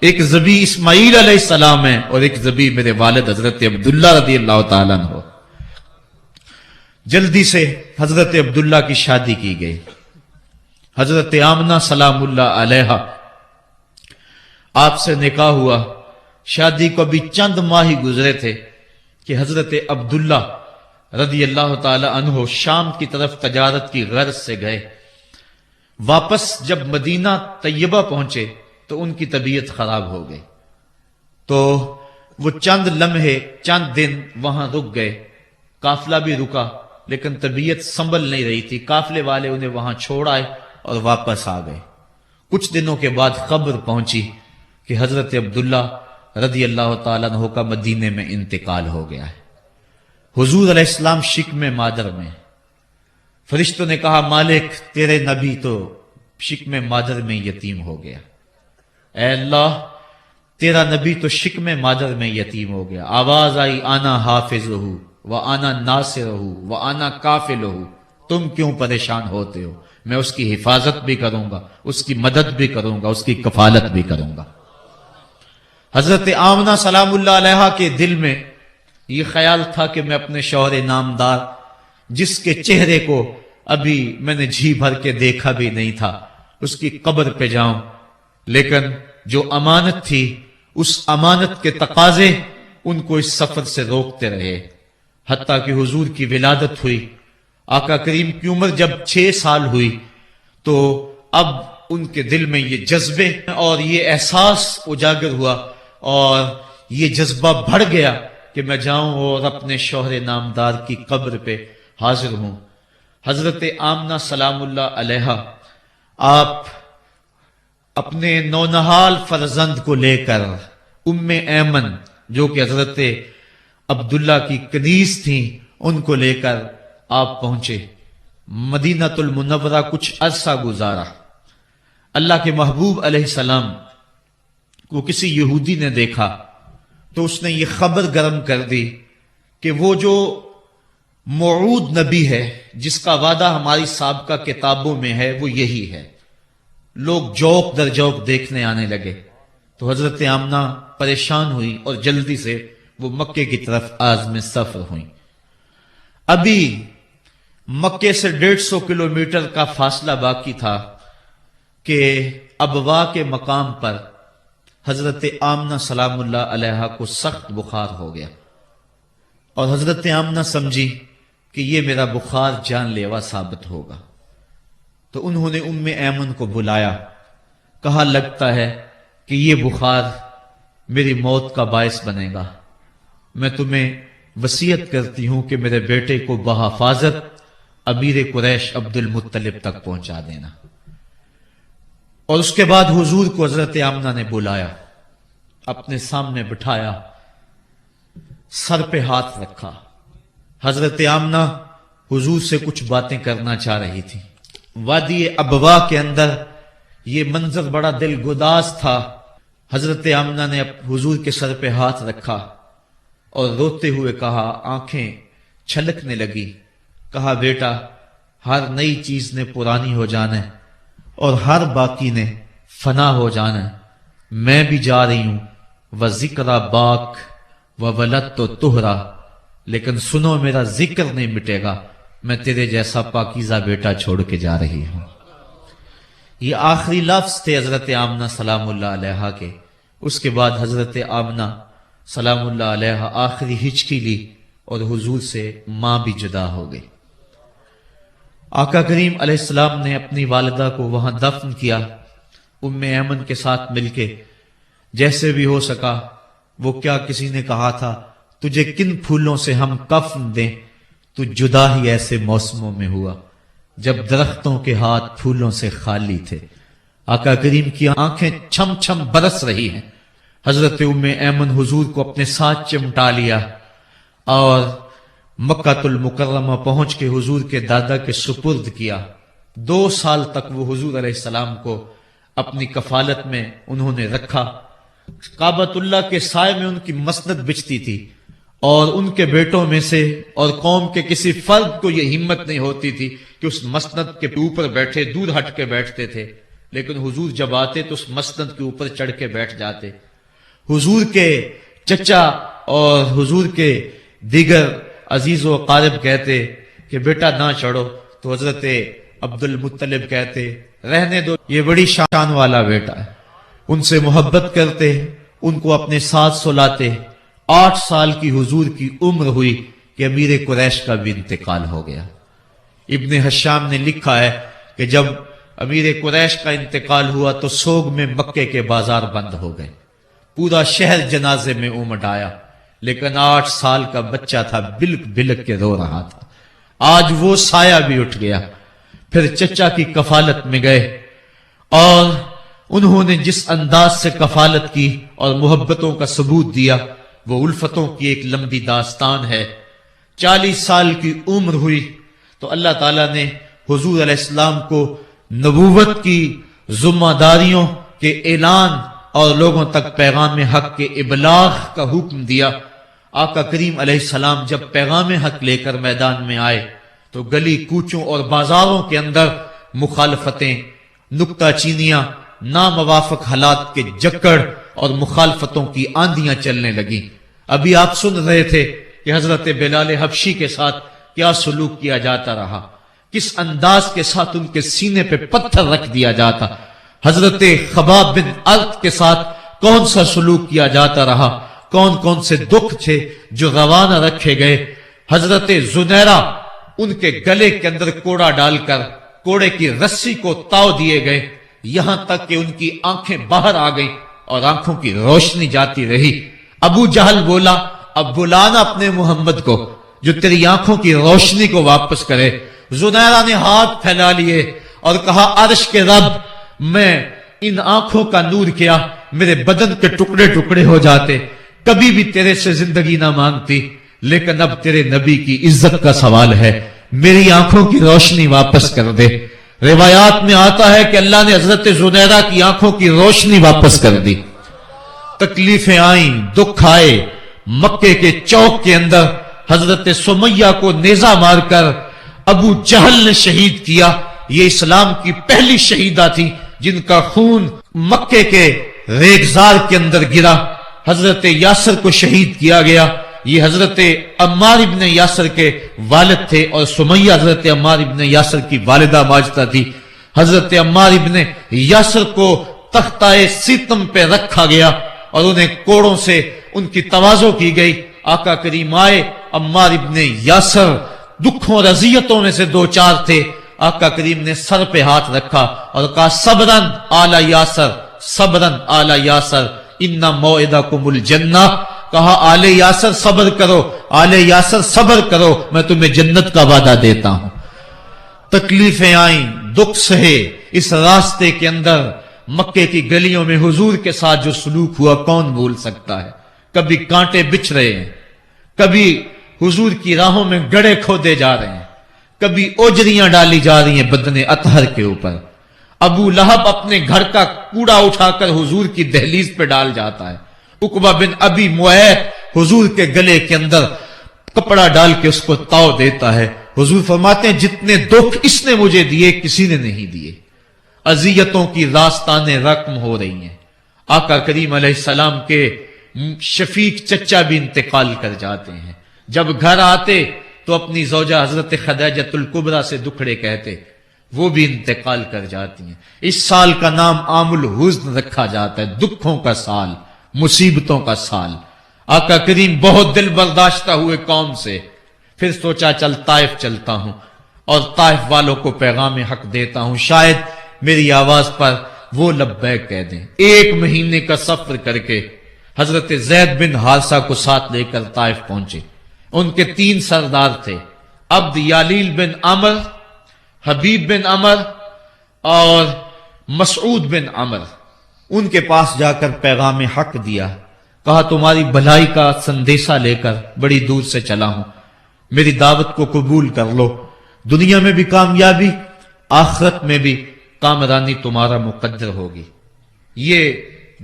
ایک ذبیح اسماعیل علیہ السلام ہے اور ایک ذبیح میرے والد حضرت عبداللہ رضی اللہ تعالیٰ عنہ۔ جلدی سے حضرت عبداللہ کی شادی کی گئی۔ حضرت آمنہ سلام اللہ علیہا آپ سے نکاح ہوا، شادی کو ابھی چند ماہ ہی گزرے تھے کہ حضرت عبداللہ رضی اللہ تعالی عنہ شام کی طرف تجارت کی غرض سے گئے۔ واپس جب مدینہ طیبہ پہنچے تو ان کی طبیعت خراب ہو گئی، تو وہ چند لمحے چند دن وہاں رک گئے، قافلہ بھی رکا لیکن طبیعت سنبھل نہیں رہی تھی، قافلے والے انہیں وہاں چھوڑ آئے اور واپس آ گئے۔ کچھ دنوں کے بعد خبر پہنچی کہ حضرت عبداللہ رضی اللہ تعالیٰ عنہ کا مدینے میں انتقال ہو گیا ہے۔ حضور علیہ السلام شکم مادر میں، فرشتوں نے کہا مالک تیرے نبی تو شکم مادر میں یتیم ہو گیا، اے اللہ تیرا نبی تو شکم مادر میں یتیم ہو گیا۔ آواز آئی آنا حافظہ و آنا ناصرہ و آنا کافلہ، تم کیوں پریشان ہوتے ہو، میں اس کی حفاظت بھی کروں گا، اس کی مدد بھی کروں گا، اس کی کفالت بھی کروں گا۔ حضرت آمنہ سلام اللہ علیہا کے دل میں یہ خیال تھا کہ میں اپنے شوہر نامدار جس کے چہرے کو ابھی میں نے جی بھر کے دیکھا بھی نہیں تھا اس کی قبر پہ جاؤں، لیکن جو امانت تھی اس امانت کے تقاضے ان کو اس سفر سے روکتے رہے، حتیٰ کہ حضور کی ولادت ہوئی۔ آقا کریم کی عمر جب 6 سال ہوئی تو اب ان کے دل میں یہ جذبے اور یہ احساس اجاگر ہوا اور یہ جذبہ بڑھ گیا کہ میں جاؤں اور اپنے شوہر نامدار کی قبر پہ حاضر ہوں۔ حضرت آمنہ سلام اللہ علیہا آپ اپنے نونہال فرزند کو لے کر ام ایمن جو کہ حضرت عبداللہ کی کنیز تھیں ان کو لے کر آپ پہنچے مدینہ المنورہ، کچھ عرصہ گزارا۔ اللہ کے محبوب علیہ السلام کو کسی یہودی نے دیکھا تو اس نے یہ خبر گرم کر دی کہ وہ جو موعود نبی ہے جس کا وعدہ ہماری سابقہ کتابوں میں ہے وہ یہی ہے۔ لوگ جوک در جوک دیکھنے آنے لگے تو حضرت آمنہ پریشان ہوئی اور جلدی سے وہ مکے کی طرف عازم سفر ہوئیں۔ ابھی مکے سے 150 کلومیٹر کا فاصلہ باقی تھا کہ ابوا کے مقام پر حضرت آمنہ سلام اللہ علیہا کو سخت بخار ہو گیا اور حضرت آمنہ سمجھی کہ یہ میرا بخار جان لیوا ثابت ہوگا، تو انہوں نے ام ایمن کو بلایا، کہا لگتا ہے کہ یہ بخار میری موت کا باعث بنے گا، میں تمہیں وصیت کرتی ہوں کہ میرے بیٹے کو بحفاظت امیر قریش عبد المطلب تک پہنچا دینا۔ اور اس کے بعد حضور کو حضرت آمنہ نے بلایا، اپنے سامنے بٹھایا، سر پہ ہاتھ رکھا۔ حضرت آمنہ حضور سے کچھ باتیں کرنا چاہ رہی تھی۔ وادی ابوا کے اندر یہ منظر بڑا دل گداز تھا۔ حضرت آمنہ نے حضور کے سر پہ ہاتھ رکھا اور روتے ہوئے کہا، آنکھیں چھلکنے لگی، کہا بیٹا ہر نئی چیز نے پرانی ہو جانا ہے اور ہر باقی نے فنا ہو جانا ہے، میں بھی جا رہی ہوں، وذکر باک وولدت طہرا، لیکن سنو میرا ذکر نہیں مٹے گا، میں تیرے جیسا پاکیزہ بیٹا چھوڑ کے جا رہی ہوں۔ یہ آخری لفظ تھے حضرت آمنہ سلام اللہ علیہا کے۔ اس کے بعد حضرت آمنہ سلام اللہ علیہا آخری ہچکی لی اور حضور سے ماں بھی جدا ہو گئی۔ آقا کریم علیہ السلام نے اپنی والدہ کو وہاں دفن کیا، ام ایمن کے ساتھ مل کے جیسے بھی ہو سکا۔ وہ کیا کسی نے کہا تھا تجھے کن پھولوں سے ہم کفن دیں، تو جدا ہی ایسے موسموں میں ہوا جب درختوں کے ہاتھ پھولوں سے خالی تھے۔ آقا کریم کی آنکھیں چھم چھم برس رہی ہیں۔ حضرت ام ایمن حضور کو اپنے ساتھ چمٹا لیا اور مکہ المکرمہ پہنچ کے حضور کے دادا کے سپرد کیا۔ 2 سال تک وہ حضور علیہ السلام کو اپنی کفالت میں انہوں نے رکھا۔ کعبۃ اللہ کے سائے میں ان کی مسند بچتی تھی اور ان کے بیٹوں میں سے اور قوم کے کسی فرد کو یہ ہمت نہیں ہوتی تھی کہ اس مسند کے اوپر بیٹھے، دور ہٹ کے بیٹھتے تھے، لیکن حضور جب آتے تو اس مسند کے اوپر چڑھ کے بیٹھ جاتے۔ حضور کے چچا اور حضور کے دیگر عزیز و اقارب کہتے کہ بیٹا نہ چڑھو، تو حضرت عبد المطلب کہتے رہنے دو، یہ بڑی شان والا بیٹا ہے۔ ان سے محبت کرتے، ان کو اپنے ساتھ سلاتے۔ 8 سال کی حضور کی عمر ہوئی کہ امیر قریش کا بھی انتقال ہو گیا۔ ابن حشام نے لکھا ہے کہ جب امیر قریش کا انتقال ہوا تو سوگ میں مکے کے بازار بند ہو گئے، پورا شہر جنازے میں امڈ آیا، لیکن 8 سال کا بچہ تھا، بلک بلک کے رو رہا تھا۔ آج وہ سایہ بھی اٹھ گیا۔ پھر چچا کی کفالت میں گئے، اور انہوں نے جس انداز سے کفالت کی اور محبتوں کا ثبوت دیا وہ الفتوں کی ایک لمبی داستان ہے۔ 40 سال کی عمر ہوئی تو اللہ تعالیٰ نے حضور علیہ السلام کو نبوت کی ذمہ داریوں کے اعلان اور لوگوں تک پیغام حق کے ابلاغ کا حکم دیا۔ آقا کریم علیہ السلام جب پیغام حق لے کر میدان میں آئے تو گلی کوچوں اور بازاروں کے اندر مخالفتیں، نکتہ چینیاں، ناموافق حالات کے جکڑ اور مخالفتوں کی آندیاں چلنے لگی۔ ابھی آپ سن رہے تھے کہ حضرت بلال حبشی کے ساتھ کیا سلوک کیا جاتا رہا، کس انداز کے ساتھ ان کے سینے پہ پتھر رکھ دیا جاتا۔ حضرت خباب بن ارت کے ساتھ کون سا سلوک کیا جاتا رہا، کون کون سے دکھ تھے جو روانہ رکھے گئے۔ حضرت زنیرہ، ان کے گلے کے اندر کوڑا ڈال کر کوڑے کی رسی کو تاؤ دیے گئے، یہاں تک کہ ان کی آنکھیں باہر آ گئیں اور آنکھوں کی روشنی جاتی رہی۔ ابو جہل بولا اب بلانا اپنے محمد کو جو تیری آنکھوں کی روشنی کو واپس کرے۔ زنیرہ نے ہاتھ پھیلا لیے اور کہا عرش کے رب، میں ان آنکھوں کا نور کیا میرے بدن کے ٹکڑے ٹکڑے ہو جاتے، کبھی بھی تیرے سے زندگی نہ مانگتی، لیکن اب تیرے نبی کی عزت کا سوال ہے، میری آنکھوں کی روشنی واپس کر دے۔ روایات میں آتا ہے کہ اللہ نے حضرت زنیرہ کی آنکھوں کی روشنی واپس کر دی۔ تکلیفیں آئیں، دکھ آئے۔ مکے کے چوک کے اندر حضرت سمیہ کو نیزہ مار کر ابو جہل نے شہید کیا۔ یہ اسلام کی پہلی شہیدہ تھی جن کا خون مکے کے ریگزار کے اندر گرا۔ حضرت یاسر کو شہید کیا گیا۔ یہ حضرت عمار ابن یاسر کے والد تھے اور سمیہ حضرت عمار ابن یاسر کی والدہ ماجدہ تھی۔ حضرت عمار ابن یاسر کو تختہ ستم پہ رکھا گیا اور انہیں کوڑوں سے ان کی تواضع کی گئی۔ آقا کریم آئے، عمار ابن یاسر دکھوں اور اذیتوں میں سے دو چار تھے۔ آقا کریم نے سر پہ ہاتھ رکھا اور کہا صبرن آل یاسر، صبرن آل یاسر، ان موعدکم الجنہ۔ کہا آل یاسر صبر کرو، آل یاسر صبر کرو، میں تمہیں جنت کا وعدہ دیتا ہوں۔ تکلیفیں آئیں، دکھ سہے۔ اس راستے کے اندر مکے کی گلیوں میں حضور کے ساتھ جو سلوک ہوا کون بھول سکتا ہے۔ کبھی کانٹے بچھ رہے ہیں، کبھی حضور کی راہوں میں گڑھے کھودے جا رہے ہیں، کبھی اوجریاں ڈالی جا رہی ہیں بدن اطہر کے اوپر۔ ابو لہب اپنے گھر کا کوڑا اٹھا کر حضور کی دہلیز پہ ڈال جاتا ہے۔ عقبہ بن ابی معیط حضور کے گلے کے اندر کپڑا ڈال کے اس کو تاؤ دیتا ہے۔ حضور فرماتے ہیں جتنے دکھ اس نے مجھے دیے کسی نے نہیں دیے۔ اذیتوں کی داستانیں رقم ہو رہی ہیں۔ آقا کریم علیہ السلام کے شفیق چچا بھی انتقال کر جاتے ہیں۔ جب گھر آتے تو اپنی زوجہ حضرت خدیجۃ الکبریٰ سے دکھڑے کہتے، وہ بھی انتقال کر جاتی ہیں۔ اس سال کا نام عام الحزن رکھا جاتا ہے، دکھوں کا سال، مصیبتوں کا سال۔ آقا کریم بہت دل برداشتہ ہوئے قوم سے، پھر سوچا چل طائف چلتا ہوں اور طائف والوں کو پیغام حق دیتا ہوں، شاید میری آواز پر وہ لبیک کہہ دیں۔ 1 مہینے کا سفر کر کے حضرت زید بن حارثہ کو ساتھ لے کر طائف پہنچے۔ ان کے 3 سردار تھے، عبد یالیل بن عمر، حبیب بن عمر اور مسعود بن عمر۔ ان کے پاس جا کر پیغام حق دیا، کہا تمہاری بھلائی کا سندیشہ لے کر بڑی دور سے چلا ہوں، میری دعوت کو قبول کر لو، دنیا میں بھی کامیابی، آخرت میں بھی کامرانی تمہارا مقدر ہوگی۔ یہ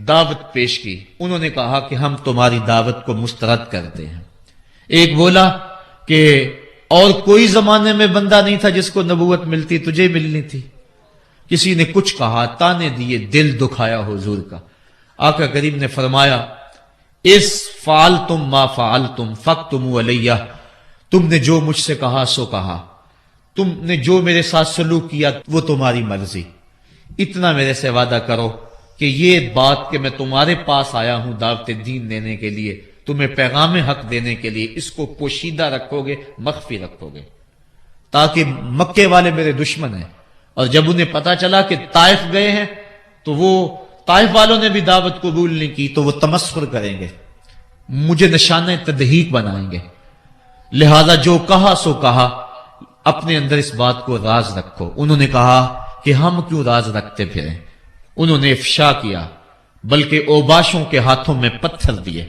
دعوت پیش کی۔ انہوں نے کہا کہ ہم تمہاری دعوت کو مسترد کرتے ہیں۔ ایک بولا کہ اور کوئی زمانے میں بندہ نہیں تھا جس کو نبوت ملتی، تجھے ملنی تھی۔ کسی نے کچھ کہا، تانے دیے، دل دکھایا حضور کا۔ آقا کریم نے فرمایا اس فعلتم ما فعلتم فاکتموا علیہ، تم نے جو مجھ سے کہا سو کہا، تم نے جو میرے ساتھ سلوک کیا وہ تمہاری مرضی، اتنا میرے سے وعدہ کرو کہ یہ بات کہ میں تمہارے پاس آیا ہوں دعوت دین دینے کے لیے، تمہیں پیغام حق دینے کے لیے، اس کو پوشیدہ رکھو گے، مخفی رکھو گے، تاکہ مکے والے میرے دشمن ہیں، اور جب انہیں پتا چلا کہ طائف گئے ہیں تو وہ طائف والوں نے بھی دعوت قبول نہیں کی تو وہ تمسخر کریں گے، مجھے نشانہ تضحیک بنائیں گے، لہذا جو کہا سو کہا، اپنے اندر اس بات کو راز رکھو۔ انہوں نے کہا کہ ہم کیوں راز رکھتے پھریں؟ انہوں نے افشا کیا، بلکہ اوباشوں کے ہاتھوں میں پتھر دیے۔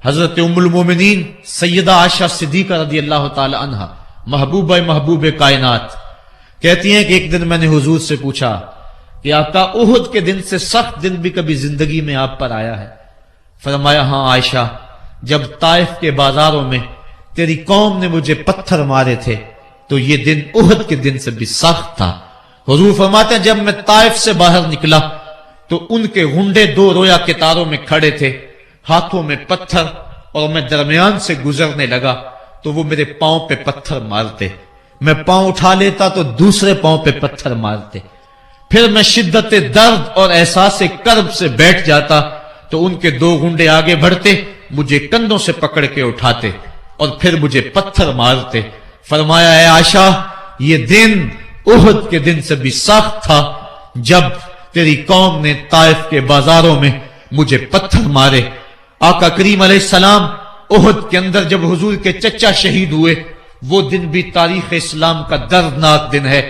حضرت ام المومنین سیدہ عائشہ صدیقہ رضی اللہ تعالی عنہ، محبوب کائنات، کہتی ہیں کہ ایک دن میں نے حضور سے پوچھا کہ آقا احد کے دن سے سخت دن بھی کبھی زندگی میں آپ پر آیا ہے؟ فرمایا ہاں عائشہ، جب طائف کے بازاروں میں تیری قوم نے مجھے پتھر مارے تھے تو یہ دن احد کے دن سے بھی سخت تھا۔ حضور فرماتے ہیں جب میں طائف سے باہر نکلا تو ان کے گھنڈے دو رویا کتاروں میں کھڑے تھے، ہاتھوں میں پتھر، اور میں درمیان سے گزرنے لگا تو وہ میرے پاؤں پہ پتھر مارتے، میں پاؤں اٹھا لیتا تو دوسرے پاؤں پہ پتھر مارتے، پھر میں شدت درد اور احساس کرب سے بیٹھ جاتا تو ان کے دو گھنڈے آگے بڑھتے، مجھے کندھوں سے پکڑ کے اٹھاتے اور پھر مجھے پتھر مارتے۔ فرمایا اے عائشہ یہ دن احد کے دن سے بھی سخت تھا جب تیری قوم نے طائف کے بازاروں میں مجھے پتھر مارے۔ آقا کریم علیہ السلام احد کے اندر جب حضور کے چچا شہید ہوئے، وہ دن بھی تاریخ اسلام کا دردناک دن ہے۔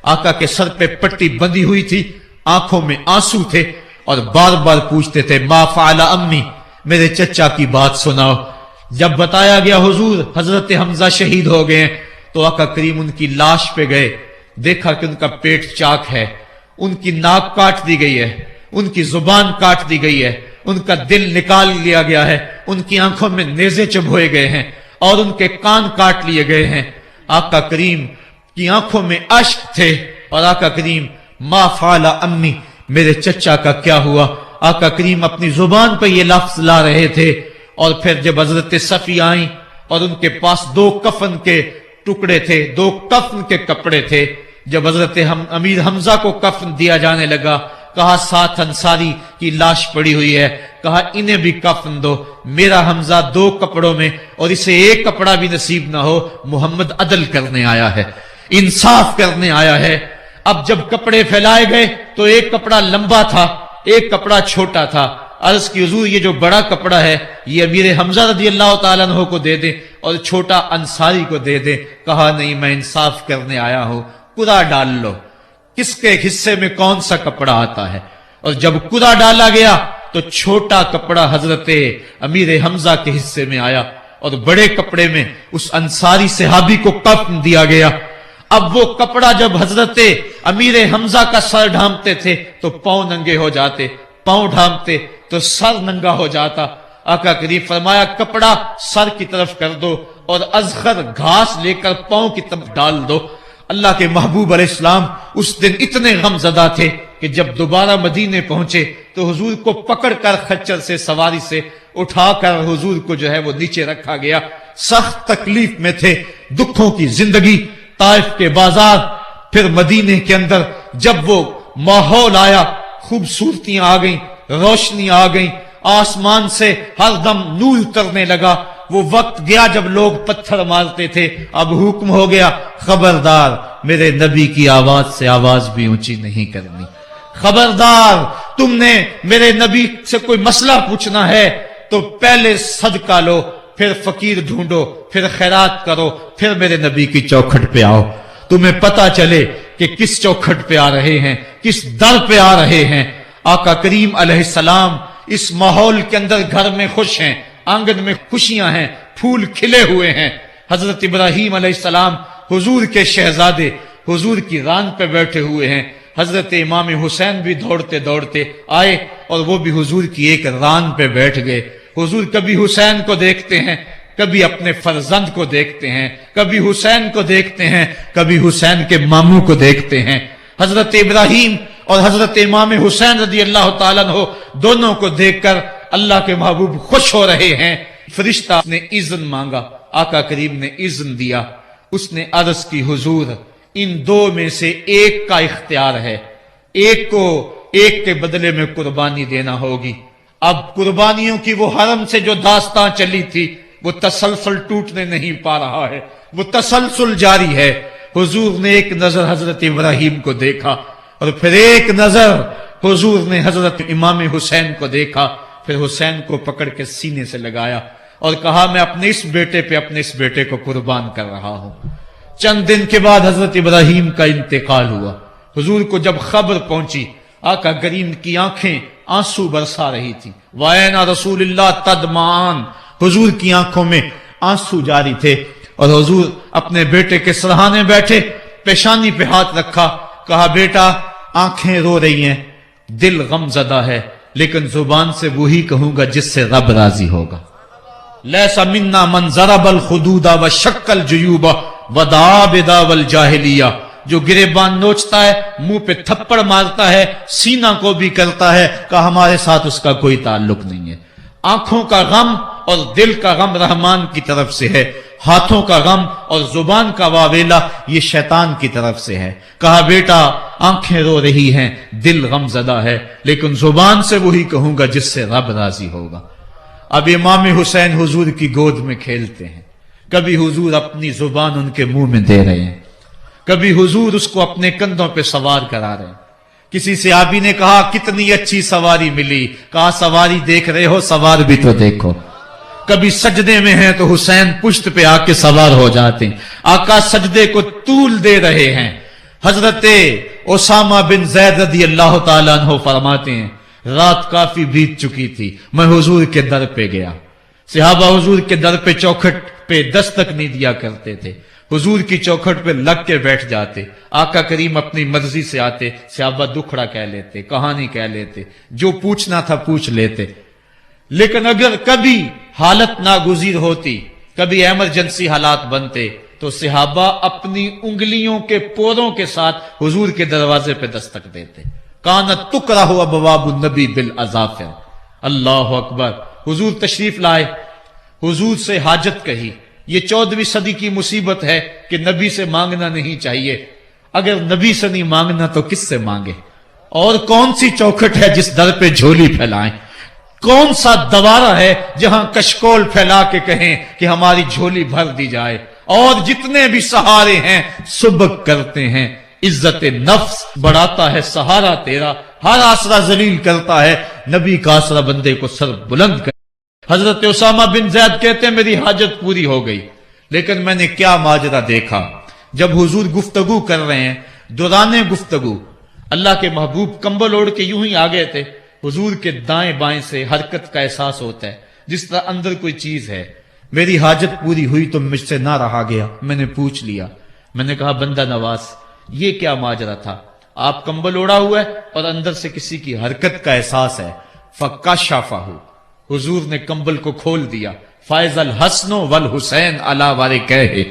آقا کے سر پہ پٹی بندھی ہوئی تھی، آنکھوں میں آنسو تھے، اور بار بار پوچھتے تھے ما فعل امی، میرے چچا کی بات سناؤ۔ جب بتایا گیا حضور حضرت حمزہ شہید ہو گئے تو آقا کریم ان کی لاش پہ گئے، دیکھا کہ ان کا پیٹ چاک ہے، ان کی ناک کاٹ دی گئی ہے، ان کی زبان کاٹ دی گئی ہے، ان کا دل نکال لیا گیا ہے، ان کی آنکھوں میں نیزے چبھوئے گئے ہیں اور ان کے کان کاٹ لیے گئے ہیں۔ آقا کریم کی آنکھوں میں اشک تھے، اور آقا کریم ما فعل امی، میرے چچا کا کیا ہوا؟ آقا کریم اپنی زبان پہ یہ لفظ لا رہے تھے، اور پھر جب حضرت صفی آئیں اور ان کے پاس دو کفن کے ٹکڑے تھے، دو کفن کے کپڑے تھے، جب حضرت امیر حمزہ کو کفن دیا جانے لگا، کہا 7 انصاری کی لاش پڑی ہوئی ہے، کہا انہیں بھی کفن دو، میرا حمزہ 2 کپڑوں میں اور اسے 1 کپڑا بھی نصیب نہ ہو، محمد عدل کرنے آیا ہے، انصاف کرنے آیا ہے۔ اب جب کپڑے پھیلائے گئے تو 1 کپڑا لمبا تھا، 1 کپڑا چھوٹا تھا۔ عرض کی حضور یہ جو بڑا کپڑا ہے یہ امیر حمزہ رضی اللہ تعالیٰ عنہ کو دے دیں اور چھوٹا انصاری کو دے دیں۔ کہا نہیں، میں انصاف کرنے آیا ہوں، قرعہ ڈال لو کس کے حصے میں کون سا کپڑا آتا ہے۔ اور جب قرعہ ڈالا گیا تو چھوٹا کپڑا حضرت امیر حمزہ کے حصے میں آیا اور بڑے کپڑے میں اس انصاری صحابی کو کفن دیا گیا۔ اب وہ کپڑا جب حضرت امیر حمزہ کا سر ڈھانپتے تھے تو پاؤں ننگے ہو جاتے، پاؤں ڈھانپتے تو سر ننگا ہو جاتا۔ آقا کریم فرمایا کپڑا سر کی طرف کر دو اور ازخر گھاس لے کر پاؤں کی طرف ڈال دو۔ اللہ کے محبوب علیہ السلام اس دن اتنے غم زدہ تھے کہ جب دوبارہ مدینے پہنچے تو حضور کو پکڑ کر خچر سے سواری سے اٹھا کر حضور کو جو ہے وہ نیچے رکھا گیا۔ سخت تکلیف میں تھے، دکھوں کی زندگی، طائف کے بازار، پھر مدینے کے اندر جب وہ ماحول آیا، خوبصورتیاں آ گئیں، روشنی آ گئیں، آسمان سے ہر دم نور اترنے لگا۔ وہ وقت گیا جب لوگ پتھر مارتے تھے، اب حکم ہو گیا خبردار میرے نبی کی آواز سے آواز بھی اونچی نہیں کرنی، خبردار تم نے میرے نبی سے کوئی مسئلہ پوچھنا ہے تو پہلے صدقہ لو، پھر فقیر ڈھونڈو، پھر خیرات کرو، پھر میرے نبی کی چوکھٹ پہ آؤ، تمہیں پتا چلے کہ کس چوکھٹ پہ آ رہے ہیں، کس در پہ آ رہے ہیں۔ آقا کریم علیہ السلام اس ماحول کے اندر گھر میں خوش ہیں، آنگن میں خوشیاں ہیں، پھول کھلے ہوئے ہیں۔ حضرت ابراہیم علیہ السلام حضور کے شہزادے حضور کی ران پہ بیٹھے ہوئے ہیں، حضرت امام حسین بھی دوڑتے دوڑتے آئے اور وہ بھی حضور کی ایک ران پہ بیٹھ گئے۔ حضور کبھی حسین کو دیکھتے ہیں، کبھی اپنے فرزند کو دیکھتے ہیں، کبھی حسین کو دیکھتے ہیں، کبھی حسین کے ماموں کو دیکھتے ہیں۔ حضرت ابراہیم اور حضرت امام حسین رضی اللہ تعالیٰ عنہ دونوں کو دیکھ کر اللہ کے محبوب خوش ہو رہے ہیں۔ فرشتہ نے اذن مانگا، آقا کریم نے اذن دیا، اس نے عرض کی حضور ان دو میں سے ایک کا اختیار ہے، ایک کو ایک کے بدلے میں قربانی دینا ہوگی۔ اب قربانیوں کی وہ حرم سے جو داستان چلی تھی وہ تسلسل ٹوٹنے نہیں پا رہا ہے، وہ تسلسل جاری ہے۔ حضور نے ایک نظر حضرت ابراہیم کو دیکھا اور پھر ایک نظر حضور نے حضرت امام حسین کو دیکھا، پھر حسین کو پکڑ کے سینے سے لگایا اور کہا میں اپنے اس بیٹے کو قربان کر رہا ہوں۔ چند دن کے بعد حضرت ابراہیم کا انتقال ہوا۔ حضور کو جب خبر پہنچی، آقا کریم کی آنکھیں آنسو برسا رہی تھی۔ وَأَيْنَ رسول اللہ تدمعان، حضور کی آنکھوں میں آنسو جاری تھے اور حضور اپنے بیٹے کے سرہانے بیٹھے، پیشانی پہ ہاتھ رکھا، کہا بیٹا آنکھیں رو رہی ہیں، دل غم زدہ ہے، لیکن زبان سے وہی کہوں گا جس سے رب راضی ہوگا۔ لیس منا من ضرب الخدود وشق الجیوب ودعا بدعوی الجاہلیہ، جو گریبان نوچتا ہے، منہ پہ تھپڑ مارتا ہے، سینہ کو بھی کرتا ہے، کہ ہمارے ساتھ اس کا کوئی تعلق نہیں ہے۔ آنکھوں کا غم اور دل کا غم رحمان کی طرف سے ہے، ہاتھوں کا غم اور زبان کا واویلا یہ شیطان کی طرف سے ہے۔ کہا بیٹا آنکھیں رو رہی ہیں، دل غم زدہ ہے، لیکن زبان سے وہی کہوں گا جس سے رب راضی ہوگا۔ اب امام حسین حضور کی گود میں کھیلتے ہیں، کبھی حضور اپنی زبان ان کے منہ میں دے رہے ہیں، کبھی حضور اس کو اپنے کندھوں پہ سوار کرا رہے ہیں۔ کسی صحابی نے کہا کتنی اچھی سواری ملی، کہا سواری دیکھ رہے ہو، سوار بھی تو دیکھو۔ کبھی سجدے میں ہیں تو حسین پشت پہ آ کے سوار ہو جاتے ہیں، آقا سجدے کو طول دے رہے ہیں۔ حضرت اسامہ بن زید رضی اللہ تعالیٰ عنہ فرماتے ہیں رات کافی بیت چکی تھی، میں حضور کے در پہ گیا۔ صحابہ حضور کے در پہ چوکھٹ پہ دستک نہیں دیا کرتے تھے، حضور کی چوکھٹ پہ لگ کے بیٹھ جاتے، آقا کریم اپنی مرضی سے آتے، صحابہ دکھڑا کہہ لیتے، کہانی کہہ لیتے، جو پوچھنا تھا پوچھ لیتے۔ لیکن اگر کبھی حالت ناگزیر ہوتی، کبھی ایمرجنسی حالات بنتے، تو صحابہ اپنی انگلیوں کے پوروں کے ساتھ حضور کے دروازے پہ دستک دیتے۔ کانت تکرہ ابواب النبی بالاظافر، اللہ اکبر۔ حضور تشریف لائے، حضور سے حاجت کہی۔ یہ 14ویں صدی کی مصیبت ہے کہ نبی سے مانگنا نہیں چاہیے، اگر نبی سے نہیں مانگنا تو کس سے مانگے؟ اور کون سی چوکھٹ ہے جس در پہ جھولی پھیلائیں؟ کون سا دوارہ ہے جہاں کشکول پھیلا کے کہیں کہ ہماری جھولی بھر دی جائے؟ اور جتنے بھی سہارے ہیں سبک کرتے ہیں، عزت نفس بڑھاتا ہے سہارا تیرا، ہر آسرا ذلیل کرتا ہے، نبی کا آسرا بندے کو سر بلند کر۔ حضرت اسامہ بن زید کہتے ہیں میری حاجت پوری ہو گئی، لیکن میں نے کیا ماجرا دیکھا۔ جب حضور گفتگو کر رہے ہیں، دوران گفتگو اللہ کے محبوب کمبل اوڑھ کے یوں ہی آ گئے تھے، حضور کے دائیں بائیں سے حرکت کا احساس ہوتا ہے جس طرح اندر کوئی چیز ہے۔ میری حاجت پوری ہوئی تو مجھ سے نہ رہا گیا، میں نے پوچھ لیا، میں نے کہا بندہ نواز یہ کیا ماجرا تھا؟ آپ کمبل اوڑھا ہوا ہے اور اندر سے کسی کی حرکت کا احساس ہے۔ فکشفہ، حضور نے کمبل کو کھول دیا۔ فائز الحسن والحسین علی وارکیہ،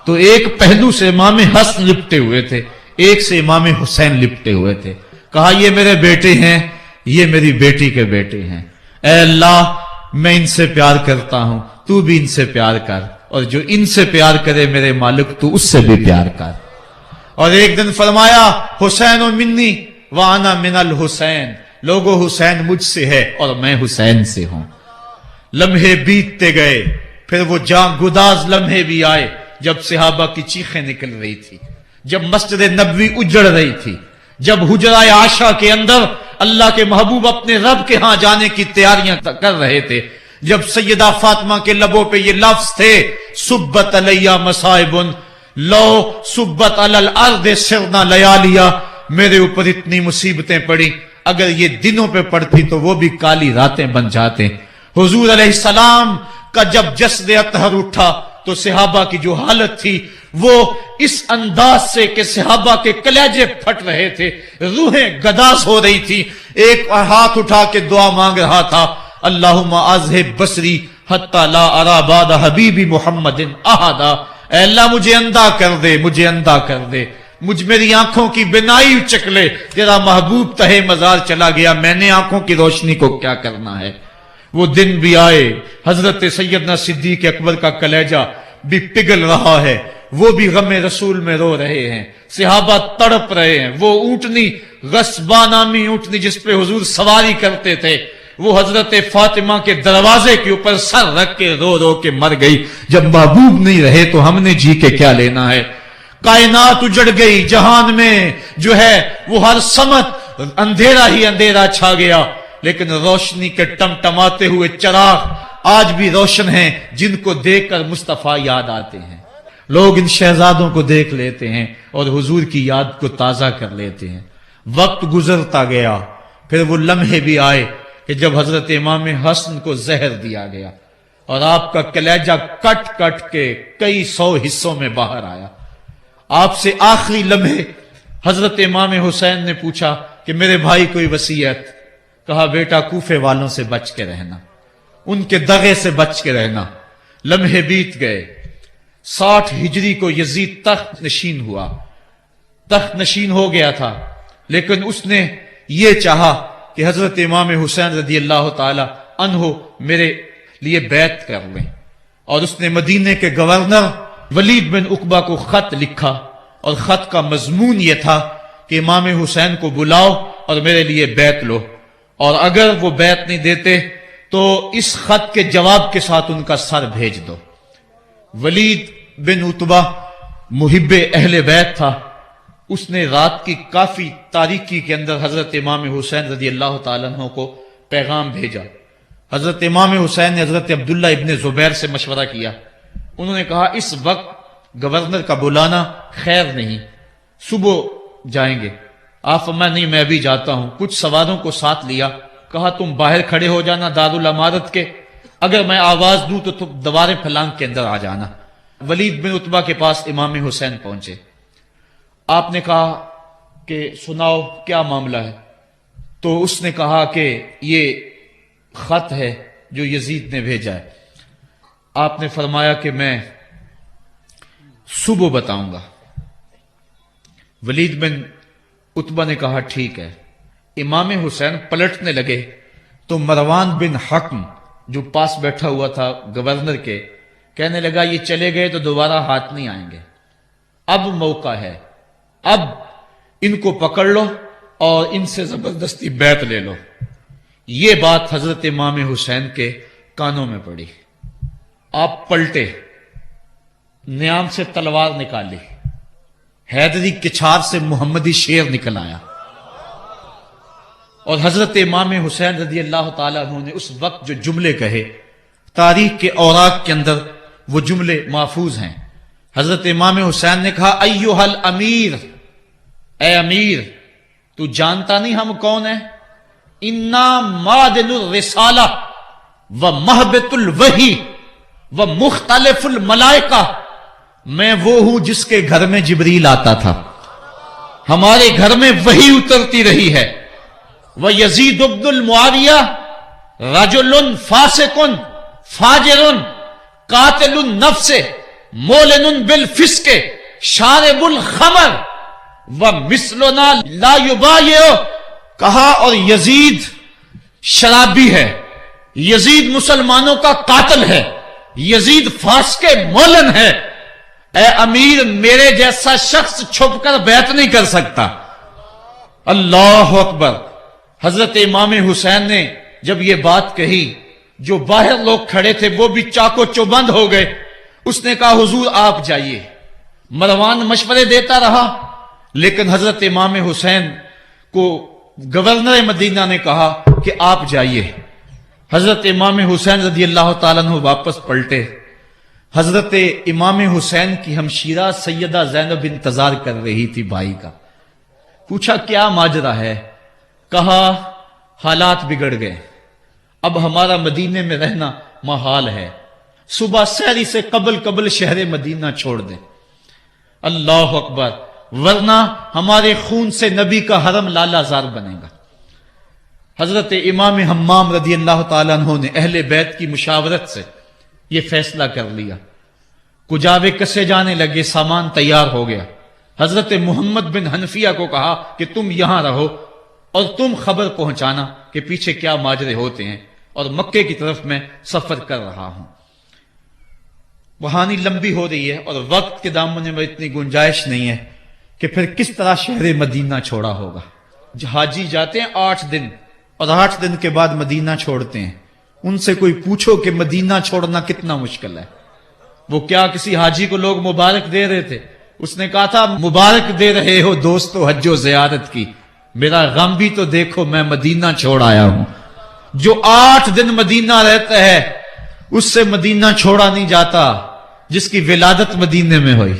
تو ایک پہلو سے امام حسن لپٹے ہوئے تھے، ایک سے امام حسین لپٹے ہوئے تھے۔ کہا یہ میرے بیٹے ہیں، یہ میری بیٹی کے بیٹے ہیں، اے اللہ میں ان سے پیار کرتا ہوں، تو بھی ان سے پیار کر، اور جو ان سے پیار کرے میرے مالک تو اس سے بھی پیار کر۔ اور ایک دن فرمایا حسین منی وانا من الحسین، لوگو حسین مجھ سے ہے اور میں حسین سے ہوں۔ لمحے بیتتے گئے، پھر وہ جاں گداز لمحے بھی آئے جب صحابہ کی چیخیں نکل رہی تھی، جب مسجد نبوی اجڑ رہی تھی، جب حجرہ عائشہ کے اندر اللہ کے محبوب اپنے رب کے ہاں جانے کی تیاریاں کر رہے تھے، جب سیدہ فاطمہ کے لبوں پہ یہ لفظ تھے سبت علیہ مصائب لو سبت علی الارض سرنا لیالیا، میرے اوپر اتنی مصیبتیں پڑی، اگر یہ دنوں پہ پڑتی تو وہ بھی کالی راتیں بن جاتے۔ حضور علیہ السلام کا جب جسد اطہر اٹھا تو صحابہ کی جو حالت تھی وہ اس انداز سے کہ صحابہ کے کلیجے پھٹ رہے تھے، روحیں گداس ہو رہی تھی۔ ایک ہاتھ اٹھا کے دعا مانگ رہا تھا اللہم اذہب بصری حتی لا ارا بعد حبیبی محمد احدا، اے اللہ مجھے اندھا کر دے، مجھے اندھا کر دے، میری آنکھوں کی بینائی اچک لے، تیرا محبوب تہے مزار چلا گیا، میں نے آنکھوں کی روشنی کو کیا کرنا ہے۔ وہ دن بھی آئے، حضرت سیدنا صدیق اکبر کا کلیجہ بھی پگھل رہا ہے، وہ بھی غم رسول میں رو رہے ہیں، صحابہ تڑپ رہے ہیں۔ وہ اونٹنی، غصبہ نامی اونٹنی جس پہ حضور سواری کرتے تھے، وہ حضرت فاطمہ کے دروازے کے اوپر سر رکھ کے رو رو کے مر گئی۔ جب محبوب نہیں رہے تو ہم نے جی کے کیا لینا ہے۔ کائنات اجڑ گئی، جہان میں جو ہے وہ ہر سمت اندھیرا ہی اندھیرا چھا گیا، لیکن روشنی کے ٹمٹماتے ہوئے چراغ آج بھی روشن ہیں، جن کو دیکھ کر مصطفیٰ یاد آتے ہیں۔ لوگ ان شہزادوں کو دیکھ لیتے ہیں اور حضور کی یاد کو تازہ کر لیتے ہیں۔ وقت گزرتا گیا، پھر وہ لمحے بھی آئے کہ جب حضرت امام حسن کو زہر دیا گیا اور آپ کا کلیجہ کٹ کٹ کے کئی سو حصوں میں باہر آیا۔ آپ سے آخری لمحے حضرت امام حسین نے پوچھا کہ میرے بھائی کوئی وصیت؟ کہا بیٹا کوفے والوں سے بچ کے رہنا، ان کے دغے سے بچ کے رہنا۔ لمحے بیت گئے، 60 ہجری کو یزید تخت نشین ہوا، تخت نشین ہو گیا تھا، لیکن اس نے یہ چاہا کہ حضرت امام حسین رضی اللہ تعالی عنہ میرے لیے بیعت کر لیں، اور اس نے مدینے کے گورنر ولید بن عقبہ کو خط لکھا، اور خط کا مضمون یہ تھا کہ امام حسین کو بلاؤ اور میرے لیے بیعت لو، اور اگر وہ بیعت نہیں دیتے تو اس خط کے جواب کے ساتھ ان کا سر بھیج دو۔ ولید بن عتبہ محب اہل بیت تھا، اس نے رات کی کافی تاریکی کے اندر حضرت امام حسین رضی اللہ تعالیٰ عنہ کو پیغام بھیجا۔ حضرت امام حسین نے حضرت عبداللہ ابن زبیر سے مشورہ کیا، انہوں نے کہا اس وقت گورنر کا بلانا خیر نہیں، صبح جائیں گے۔ آپ فرمایا نہیں میں بھی جاتا ہوں۔ کچھ سواروں کو ساتھ لیا، کہا تم باہر کھڑے ہو جانا دارالامارت کے، اگر میں آواز دوں تو تم دوارے پھلانگ کے اندر آ جانا۔ ولید بن عتبہ کے پاس امام حسین پہنچے، آپ نے کہا کہ سناؤ کیا معاملہ ہے؟ تو اس نے کہا کہ یہ خط ہے جو یزید نے بھیجا ہے۔ آپ نے فرمایا کہ میں صبح بتاؤں گا۔ ولید بن عتبہ نے کہا ٹھیک ہے۔ امام حسین پلٹنے لگے تو مروان بن حکم جو پاس بیٹھا ہوا تھا گورنر کے، کہنے لگا یہ چلے گئے تو دوبارہ ہاتھ نہیں آئیں گے، اب موقع ہے، اب ان کو پکڑ لو اور ان سے زبردستی بیعت لے لو۔ یہ بات حضرت امام حسین کے کانوں میں پڑی، آپ پلٹے، نیام سے تلوار نکالی، حیدری کچھار سے محمدی شیر نکل آیا، اور حضرت امام حسین رضی اللہ تعالیٰ عنہ نے اس وقت جو جملے کہے، تاریخ کے اوراق کے اندر وہ جملے محفوظ ہیں۔ حضرت امام حسین نے کہا ایھا الامیر، اے امیر تو جانتا نہیں ہم کون ہیں؟ انا معدن الرسالہ و مہبط الوحی و مختلف الملائکہ، میں وہ ہوں جس کے گھر میں جبریل آتا تھا، ہمارے گھر میں وحی اترتی رہی ہے۔ وَيَزِيدُ بْنُ الْمُعَاوِيَةِ رَجُلٌ فَاسِقٌ فَاجِرٌ قَاتِلُ النَّفْسِ مُعْلِنٌ بِالْفِسْقِ شَارِبُ الْخَمْرِ وَمِثْلُنَا لَا يُبَايِعُ، کہا اور یزید شرابی ہے، یزید مسلمانوں کا قاتل ہے، یزید فاسق مولن ہے، اے امیر میرے جیسا شخص چھپ کر بیعت نہیں کر سکتا۔ اللہ اکبر۔ حضرت امام حسین نے جب یہ بات کہی، جو باہر لوگ کھڑے تھے وہ بھی چاقو چوبند ہو گئے۔ اس نے کہا حضور آپ جائیے۔ مروان مشورے دیتا رہا، لیکن حضرت امام حسین کو گورنر مدینہ نے کہا کہ آپ جائیے۔ حضرت امام حسین رضی اللہ تعالیٰ عنہ واپس پلٹے۔ حضرت امام حسین کی ہمشیرہ سیدہ زینب انتظار کر رہی تھی بھائی کا۔ پوچھا کیا ماجرا ہے؟ کہا حالات بگڑ گئے، اب ہمارا مدینے میں رہنا محال ہے، صبح سحری سے قبل شہر مدینہ چھوڑ دیں۔ اللہ اکبر، ورنہ ہمارے خون سے نبی کا حرم لالا زار بنے گا۔ حضرت امام حمام رضی اللہ تعالیٰ عنہ نے اہل بیت کی مشاورت سے یہ فیصلہ کر لیا، کجاوے کسے جانے لگے، سامان تیار ہو گیا۔ حضرت محمد بن حنفیہ کو کہا کہ تم یہاں رہو اور تم خبر پہنچانا کہ پیچھے کیا ماجرے ہوتے ہیں، اور مکے کی طرف میں سفر کر رہا ہوں۔ کہانی لمبی ہو رہی ہے اور وقت کے دامن میں اتنی گنجائش نہیں ہے کہ پھر کس طرح شہر مدینہ چھوڑا ہوگا۔ حاجی جاتے ہیں 8 دن اور 8 دن کے بعد مدینہ چھوڑتے ہیں۔ ان سے کوئی پوچھو کہ مدینہ چھوڑنا کتنا مشکل ہے۔ وہ کیا کسی حاجی کو لوگ مبارک دے رہے تھے؟ اس نے کہا تھا مبارک دے رہے ہو دوستو حج و زیارت کی، میرا غم بھی تو دیکھو، میں مدینہ چھوڑ آیا ہوں۔ جو 8 دن مدینہ رہتا ہے اس سے مدینہ چھوڑا نہیں جاتا جس کی ولادت مدینے میں ہوئی۔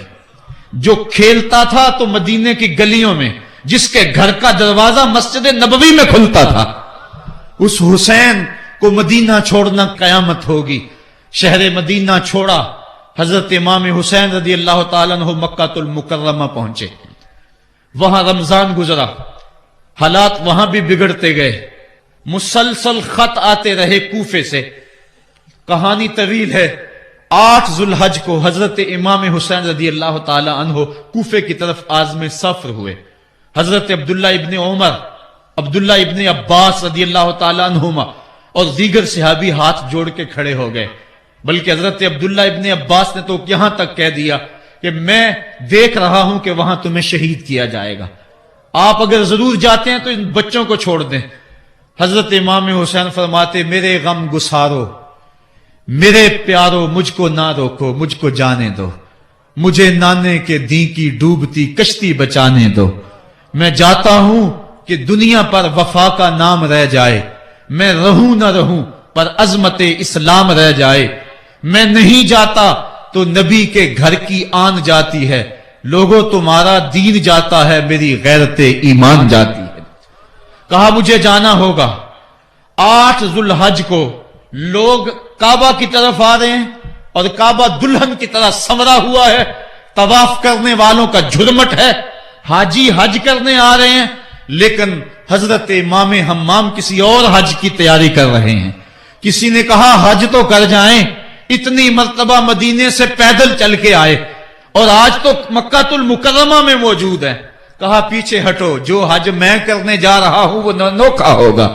جو کھیلتا تھا تو مدینے کی گلیوں میں، جس کے گھر کا دروازہ مسجد نبوی میں کھلتا تھا، اس حسین کو مدینہ چھوڑنا قیامت ہوگی۔ شہر مدینہ چھوڑا، حضرت امام حسین رضی اللہ تعالیٰ عنہ مکہ المکرمہ پہنچے۔ وہاں رمضان گزرا، حالات وہاں بھی بگڑتے گئے، مسلسل خط آتے رہے کوفے سے۔ کہانی طویل ہے۔ 8 ذوالحج کو حضرت امام حسین رضی اللہ تعالی عنہ کوفے کی طرف عازم سفر ہوئے۔ حضرت عبداللہ ابن عمر، عبداللہ ابن عباس رضی اللہ تعالی عنہما اور دیگر صحابی ہاتھ جوڑ کے کھڑے ہو گئے، بلکہ حضرت عبداللہ ابن عباس نے تو یہاں تک کہہ دیا کہ میں دیکھ رہا ہوں کہ وہاں تمہیں شہید کیا جائے گا، آپ اگر ضرور جاتے ہیں تو ان بچوں کو چھوڑ دیں۔ حضرت امام حسین فرماتے میرے غم گسارو، میرے پیارو مجھ کو نہ روکو، مجھ کو جانے دو، مجھے نانے کے دی کی ڈوبتی کشتی بچانے دو۔ میں جاتا ہوں کہ دنیا پر وفا کا نام رہ جائے، میں رہوں نہ رہوں پر عظمت اسلام رہ جائے۔ میں نہیں جاتا تو نبی کے گھر کی آن جاتی ہے، لوگوں تمہارا دین جاتا ہے، میری غیرت ایمان جاتی ہے۔ کہا مجھے جانا ہوگا۔ 8 ذوالحج کو لوگ کعبہ کی طرف آ رہے ہیں اور کعبہ دلہن کی طرح سنورا ہوا ہے، طواف کرنے والوں کا جھرمٹ ہے، حاجی حج کرنے آ رہے ہیں، لیکن حضرت امام حمام کسی اور حج کی تیاری کر رہے ہیں۔ کسی نے کہا حج تو کر جائیں، اتنی مرتبہ مدینے سے پیدل چل کے آئے اور آج تو مکہ المکرمہ میں موجود ہے۔ کہا پیچھے ہٹو، جو حج میں کرنے جا رہا ہوں وہ انوکھا ہوگا،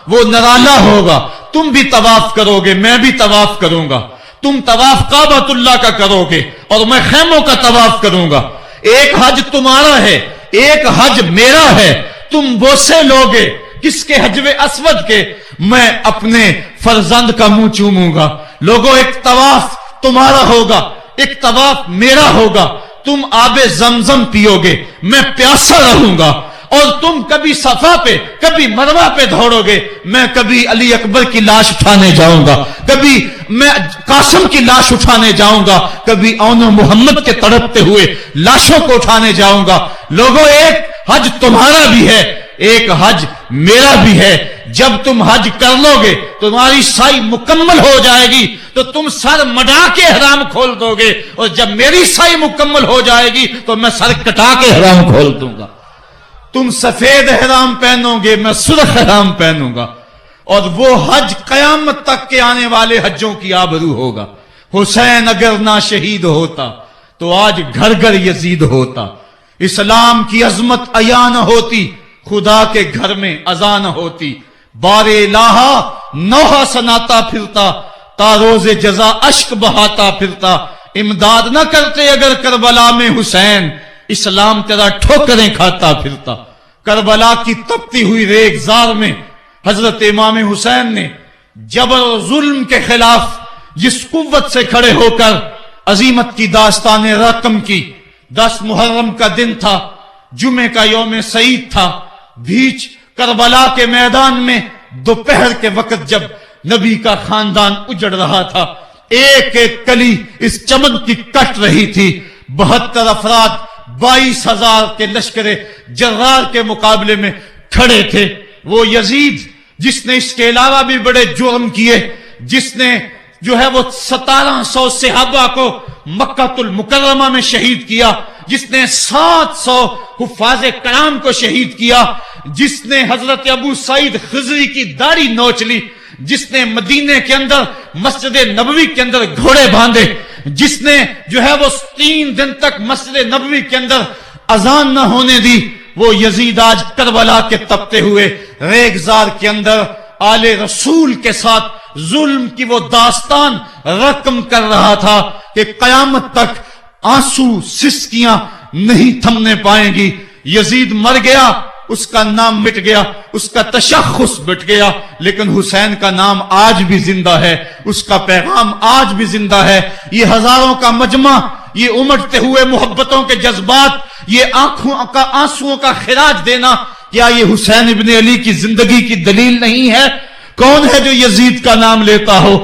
وہ نرالا ہوگا۔ تم بھی طواف کرو گے، میں بھی طواف کروں گا، تم طواف کعبۃ اللہ کا کرو گے اور میں خیموں کا طواف کروں گا۔ ایک حج تمہارا ہے، ایک حج میرا ہے، تم بوسے لوگے کس کے حجر اسود کے، میں اپنے فرزند کا منہ چوموں گا۔ لوگوں ایک طواف تمہارا ہوگا، ایک طواف میرا ہوگا، تم آب زمزم پیو گے، میں پیاسا رہوں گا، اور تم کبھی صفا پہ کبھی مروہ پہ دوڑو گے، میں کبھی علی اکبر کی لاش اٹھانے جاؤں گا، کبھی میں قاسم کی لاش اٹھانے جاؤں گا، کبھی اون محمد کے تڑپتے ہوئے لاشوں کو اٹھانے جاؤں گا۔ لوگوں ایک حج تمہارا بھی ہے، ایک حج میرا بھی ہے۔ جب تم حج کر لو گے تمہاری سائی مکمل ہو جائے گی تو تم سر مڈا کے احرام کھول دو گے، اور جب میری سائی مکمل ہو جائے گی تو میں سر کٹا کے احرام کھول دوں گا۔ تم سفید احرام پہنو گے، میں سرخ احرام پہنوں گا، اور وہ حج قیامت تک کے آنے والے حجوں کی آبرو ہوگا۔ حسین اگر نہ شہید ہوتا تو آج گھر گھر یزید ہوتا، اسلام کی عظمت عیاں نہ ہوتی، خدا کے گھر میں اذان نہ ہوتی، بار الہا نوحہ سناتا پھرتا، تاروز جزا اشک بہاتا پھرتا۔ امداد نہ کرتے اگر کربلا میں حسین، اسلام تیرا ٹھوکریں کھاتا پھرتا۔ کربلا کی تپتی ہوئی ریگزار میں حضرت امام حسین نے جبر و ظلم کے خلاف جس قوت سے کھڑے ہو کر عظیمت کی داستان رقم کی۔ 10 محرم کا دن تھا، جمعے کا یوم سعید تھا، بیچ کربلا کے میدان میں دوپہر کے وقت جب نبی کا خاندان اجڑ رہا تھا، ایک ایک کلی اس چمن کی کٹ رہی تھی۔ 72 افراد 22,000 کے لشکر جرار کے مقابلے میں کھڑے تھے۔ وہ یزید جس نے اس کے علاوہ بھی بڑے جرم کیے، جس نے جو ہے وہ 1700 صحابہ کو مکہ المکرمہ میں شہید کیا، جس نے 700 حفاظ کرام کو شہید کیا، جس نے حضرت ابو سعید خضری کی داڑھی نوچ لی، جس نے مدینے کے اندر مسجد نبوی کے اندر گھوڑے باندھے، جس نے جو ہے وہ 3 دن تک مسجد نبوی کے اندر اذان نہ ہونے دی، وہ یزید آج کربلا کے تپتے ہوئے ریگزار کے اندر آل رسول کے ساتھ ظلم کی وہ داستان رقم کر رہا تھا کہ قیامت تک آنسو سسکیاں نہیں تھمنے پائیں گی۔ یزید مر گیا، اس کا نام مٹ گیا، اس کا تشخص مٹ گیا، لیکن حسین کا نام آج بھی زندہ ہے، اس کا پیغام آج بھی زندہ ہے۔ یہ ہزاروں کا مجمع، یہ امٹتے ہوئے محبتوں کے جذبات، یہ آنکھوں کا آنسوؤں کا خراج دینا، کیا یہ حسین ابن علی کی زندگی کی دلیل نہیں ہے؟ کون ہے جو یزید کا نام لیتا ہو؟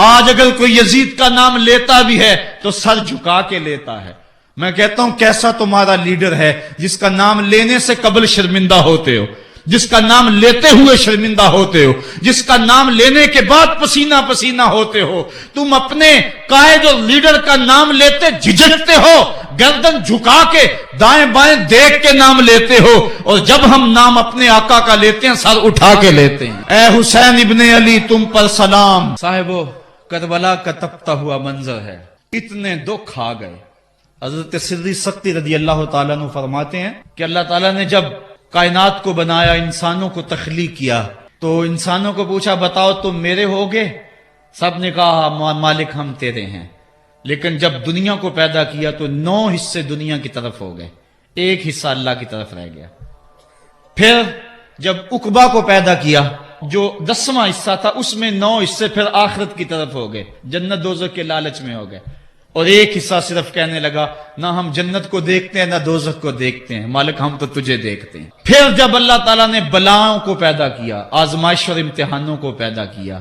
آج اگر کوئی یزید کا نام لیتا بھی ہے تو سر جھکا کے لیتا ہے۔ میں کہتا ہوں کیسا تمہارا لیڈر ہے جس کا نام لینے سے قبل شرمندہ ہوتے ہو، جس کا نام لیتے ہوئے شرمندہ ہوتے ہو، جس کا نام لینے کے بعد پسینہ پسینہ ہوتے ہو۔ تم اپنے قائد اور لیڈر کا نام لیتے جھجکتے ہو، گردن جھکا کے دائیں بائیں دیکھ کے نام لیتے ہو، اور جب ہم نام اپنے آقا کا لیتے ہیں سر اٹھا کے لیتے ہیں۔ اے حسین ابن علی تم پر سلام۔ صاحبو، کربلا کا تپتا ہوا منظر ہے، اتنے دکھ آ گئے۔ حضرت سری سختی رضی اللہ تعالیٰ عنہ فرماتے ہیں کہ اللہ تعالیٰ نے جب کائنات کو بنایا، انسانوں کو تخلیق کیا، تو انسانوں کو پوچھا بتاؤ تم میرے ہوگے؟ سب نے کہا مالک ہم تیرے ہیں۔ لیکن جب دنیا کو پیدا کیا تو 9 حصے دنیا کی طرف ہو گئے، 1 حصہ اللہ کی طرف رہ گیا۔ پھر جب عقبہ کو پیدا کیا جو 10واں حصہ تھا، اس میں 9 حصے پھر آخرت کی طرف ہو گئے، جنت دوزخ کے لالچ میں ہو گئے، اور 1 حصہ صرف کہنے لگا نہ ہم جنت کو دیکھتے ہیں نہ دوزخ کو دیکھتے ہیں، مالک ہم تو تجھے دیکھتے ہیں۔ پھر جب اللہ تعالیٰ نے بلاؤں کو پیدا کیا، آزمائش اور امتحانوں کو پیدا کیا،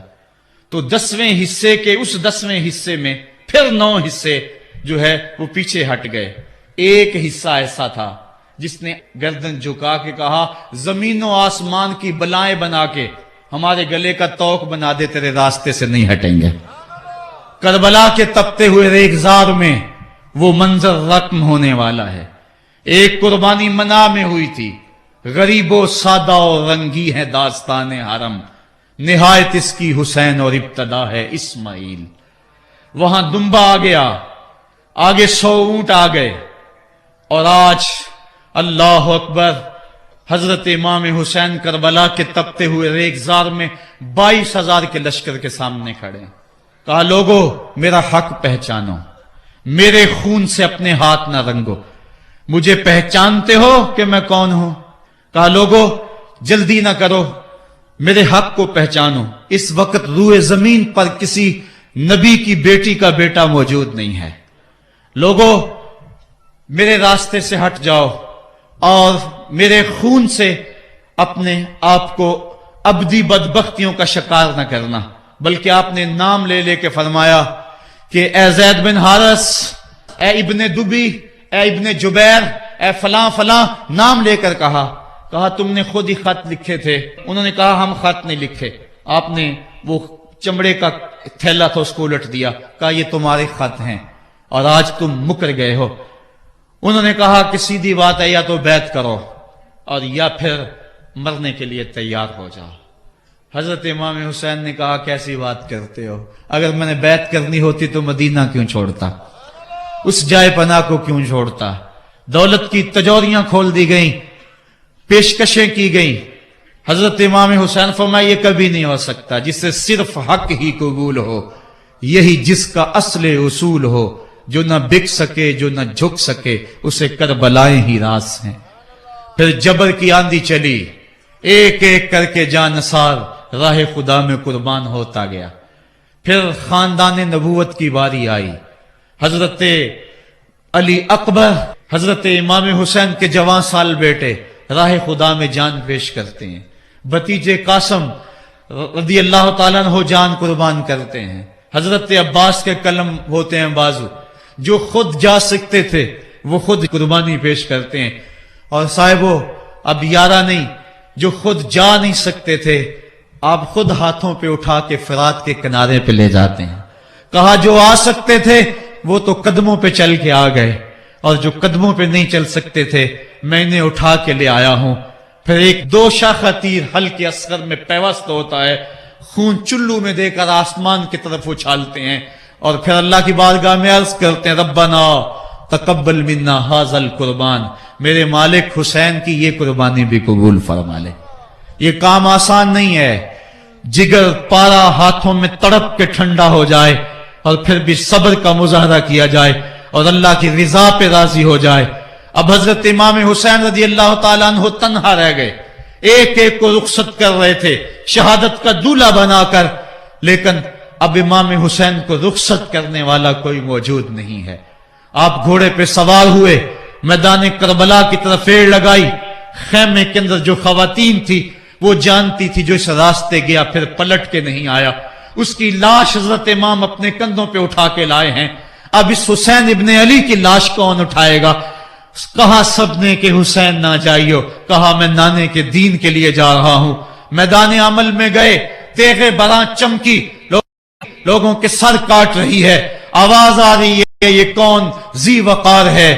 تو 10ویں حصے کے اس 10ویں حصے میں پھر 9 حصے جو ہے وہ پیچھے ہٹ گئے۔ 1 حصہ ایسا تھا جس نے گردن جھکا کے کہا زمین و آسمان کی بلائیں بنا کے ہمارے گلے کا توق بنا دے، تیرے راستے سے نہیں ہٹیں گے۔ کربلا کے تپتے ہوئے ریگزار میں وہ منظر رقم ہونے والا ہے۔ ایک قربانی منا میں ہوئی تھی، غریب و سادہ و رنگی ہے داستان حرم، نہایت اس کی حسین اور ابتدا ہے اسماعیل۔ وہاں دمبا آ گیا، آگے 100 اونٹ آ گئے، اور آج اللہ اکبر، حضرت امام حسین کربلا کے تپتے ہوئے ریگزار میں 22,000 کے لشکر کے سامنے کھڑے ہیں۔ کہا لوگو میرا حق پہچانو، میرے خون سے اپنے ہاتھ نہ رنگو، مجھے پہچانتے ہو کہ میں کون ہوں؟ کہا لوگو جلدی نہ کرو، میرے حق کو پہچانو۔ اس وقت روئے زمین پر کسی نبی کی بیٹی کا بیٹا موجود نہیں ہے، لوگو میرے راستے سے ہٹ جاؤ اور میرے خون سے اپنے آپ کو ابدی بدبختیوں کا شکار نہ کرنا۔ بلکہ آپ نے نام لے لے کے فرمایا کہ اے زید بن حارث، اے ابن دبی، اے ابن جبیر، اے فلاں فلاں، نام لے کر کہا تم نے خود ہی خط لکھے تھے۔ انہوں نے کہا ہم خط نہیں لکھے۔ آپ نے وہ چمڑے کا تھیلا تھا اس کو الٹ دیا، کہا یہ تمہارے خط ہیں اور آج تم مکر گئے ہو۔ انہوں نے کہا کہ سیدھی بات ہے، یا تو بیعت کرو اور یا پھر مرنے کے لیے تیار ہو جاؤ۔ حضرت امام حسین نے کہا کیسی بات کرتے ہو، اگر میں نے بیعت کرنی ہوتی تو مدینہ کیوں چھوڑتا، اس جائے پناہ کو کیوں چھوڑتا۔ دولت کی تجوریاں کھول دی گئیں، پیشکشیں کی گئیں۔ حضرت امام حسین فرمایا یہ کبھی نہیں ہو سکتا، جس سے صرف حق ہی قبول ہو، یہی جس کا اصل اصول ہو، جو نہ بک سکے جو نہ جھک سکے، اسے کربلائیں ہی راز ہیں۔ پھر جبر کی آندھی چلی، ایک ایک کر کے جانثار راہ خدا میں قربان ہوتا گیا۔ پھر خاندان نبوت کی باری آئی، حضرت علی اکبر، حضرت امام حسین کے جوان سال بیٹے راہ خدا میں جان پیش کرتے ہیں، بھتیجے قاسم رضی اللہ تعالیٰ عنہ جان قربان کرتے ہیں، حضرت عباس کے قلم ہوتے ہیں بازو، جو خود جا سکتے تھے وہ خود قربانی پیش کرتے ہیں۔ اور صاحبو اب یارہ نہیں، جو خود جا نہیں سکتے تھے آپ خود ہاتھوں پہ اٹھا کے فرات کے کنارے پہ لے جاتے ہیں۔ کہا جو آ سکتے تھے وہ تو قدموں پہ چل کے آ گئے، اور جو قدموں پہ نہیں چل سکتے تھے میں انہیں اٹھا کے لے آیا ہوں۔ پھر ایک 2 شاخہ تیر حلق اصغر میں پیوست ہوتا ہے، خون چلو میں دے کر آسمان کی طرف اچھالتے ہیں اور پھر اللہ کی بارگاہ میں عرض کرتے ہیں ربنا تقبل منا ھذا القربان، میرے مالک حسین کی یہ قربانی بھی قبول فرما لے۔ یہ کام آسان نہیں ہے، جگر پارا ہاتھوں میں تڑپ کے ٹھنڈا ہو جائے اور پھر بھی صبر کا مظاہرہ کیا جائے اور اللہ کی رضا پہ راضی ہو جائے۔ اب حضرت امام حسین رضی اللہ تعالیٰ عنہ تنہا رہ گئے، ایک ایک کو رخصت کر رہے تھے شہادت کا دولہا بنا کر، لیکن اب امام حسین کو رخصت کرنے والا کوئی موجود نہیں ہے۔ آپ گھوڑے پہ سوار ہوئے، میدان کربلا کی طرف ایڑ لگائی، خیمے کے اندر جو خواتین تھی وہ جانتی تھی جو اس راستے گیا پھر پلٹ کے نہیں آیا، اس کی لاش حضرت امام اپنے کندھوں پہ اٹھا کے لائے ہیں۔ اب اس حسین ابن علی کی لاش کون اٹھائے گا؟ کہا سب نے کہ حسین نہ جائیو، کہا میں نانے کے دین کے لیے جا رہا ہوں۔ میدان عمل میں گئے، تیغ براں چمکی، لوگوں کے سر کاٹ رہی ہے، آواز آ رہی ہے یہ کون ذی وقار ہے،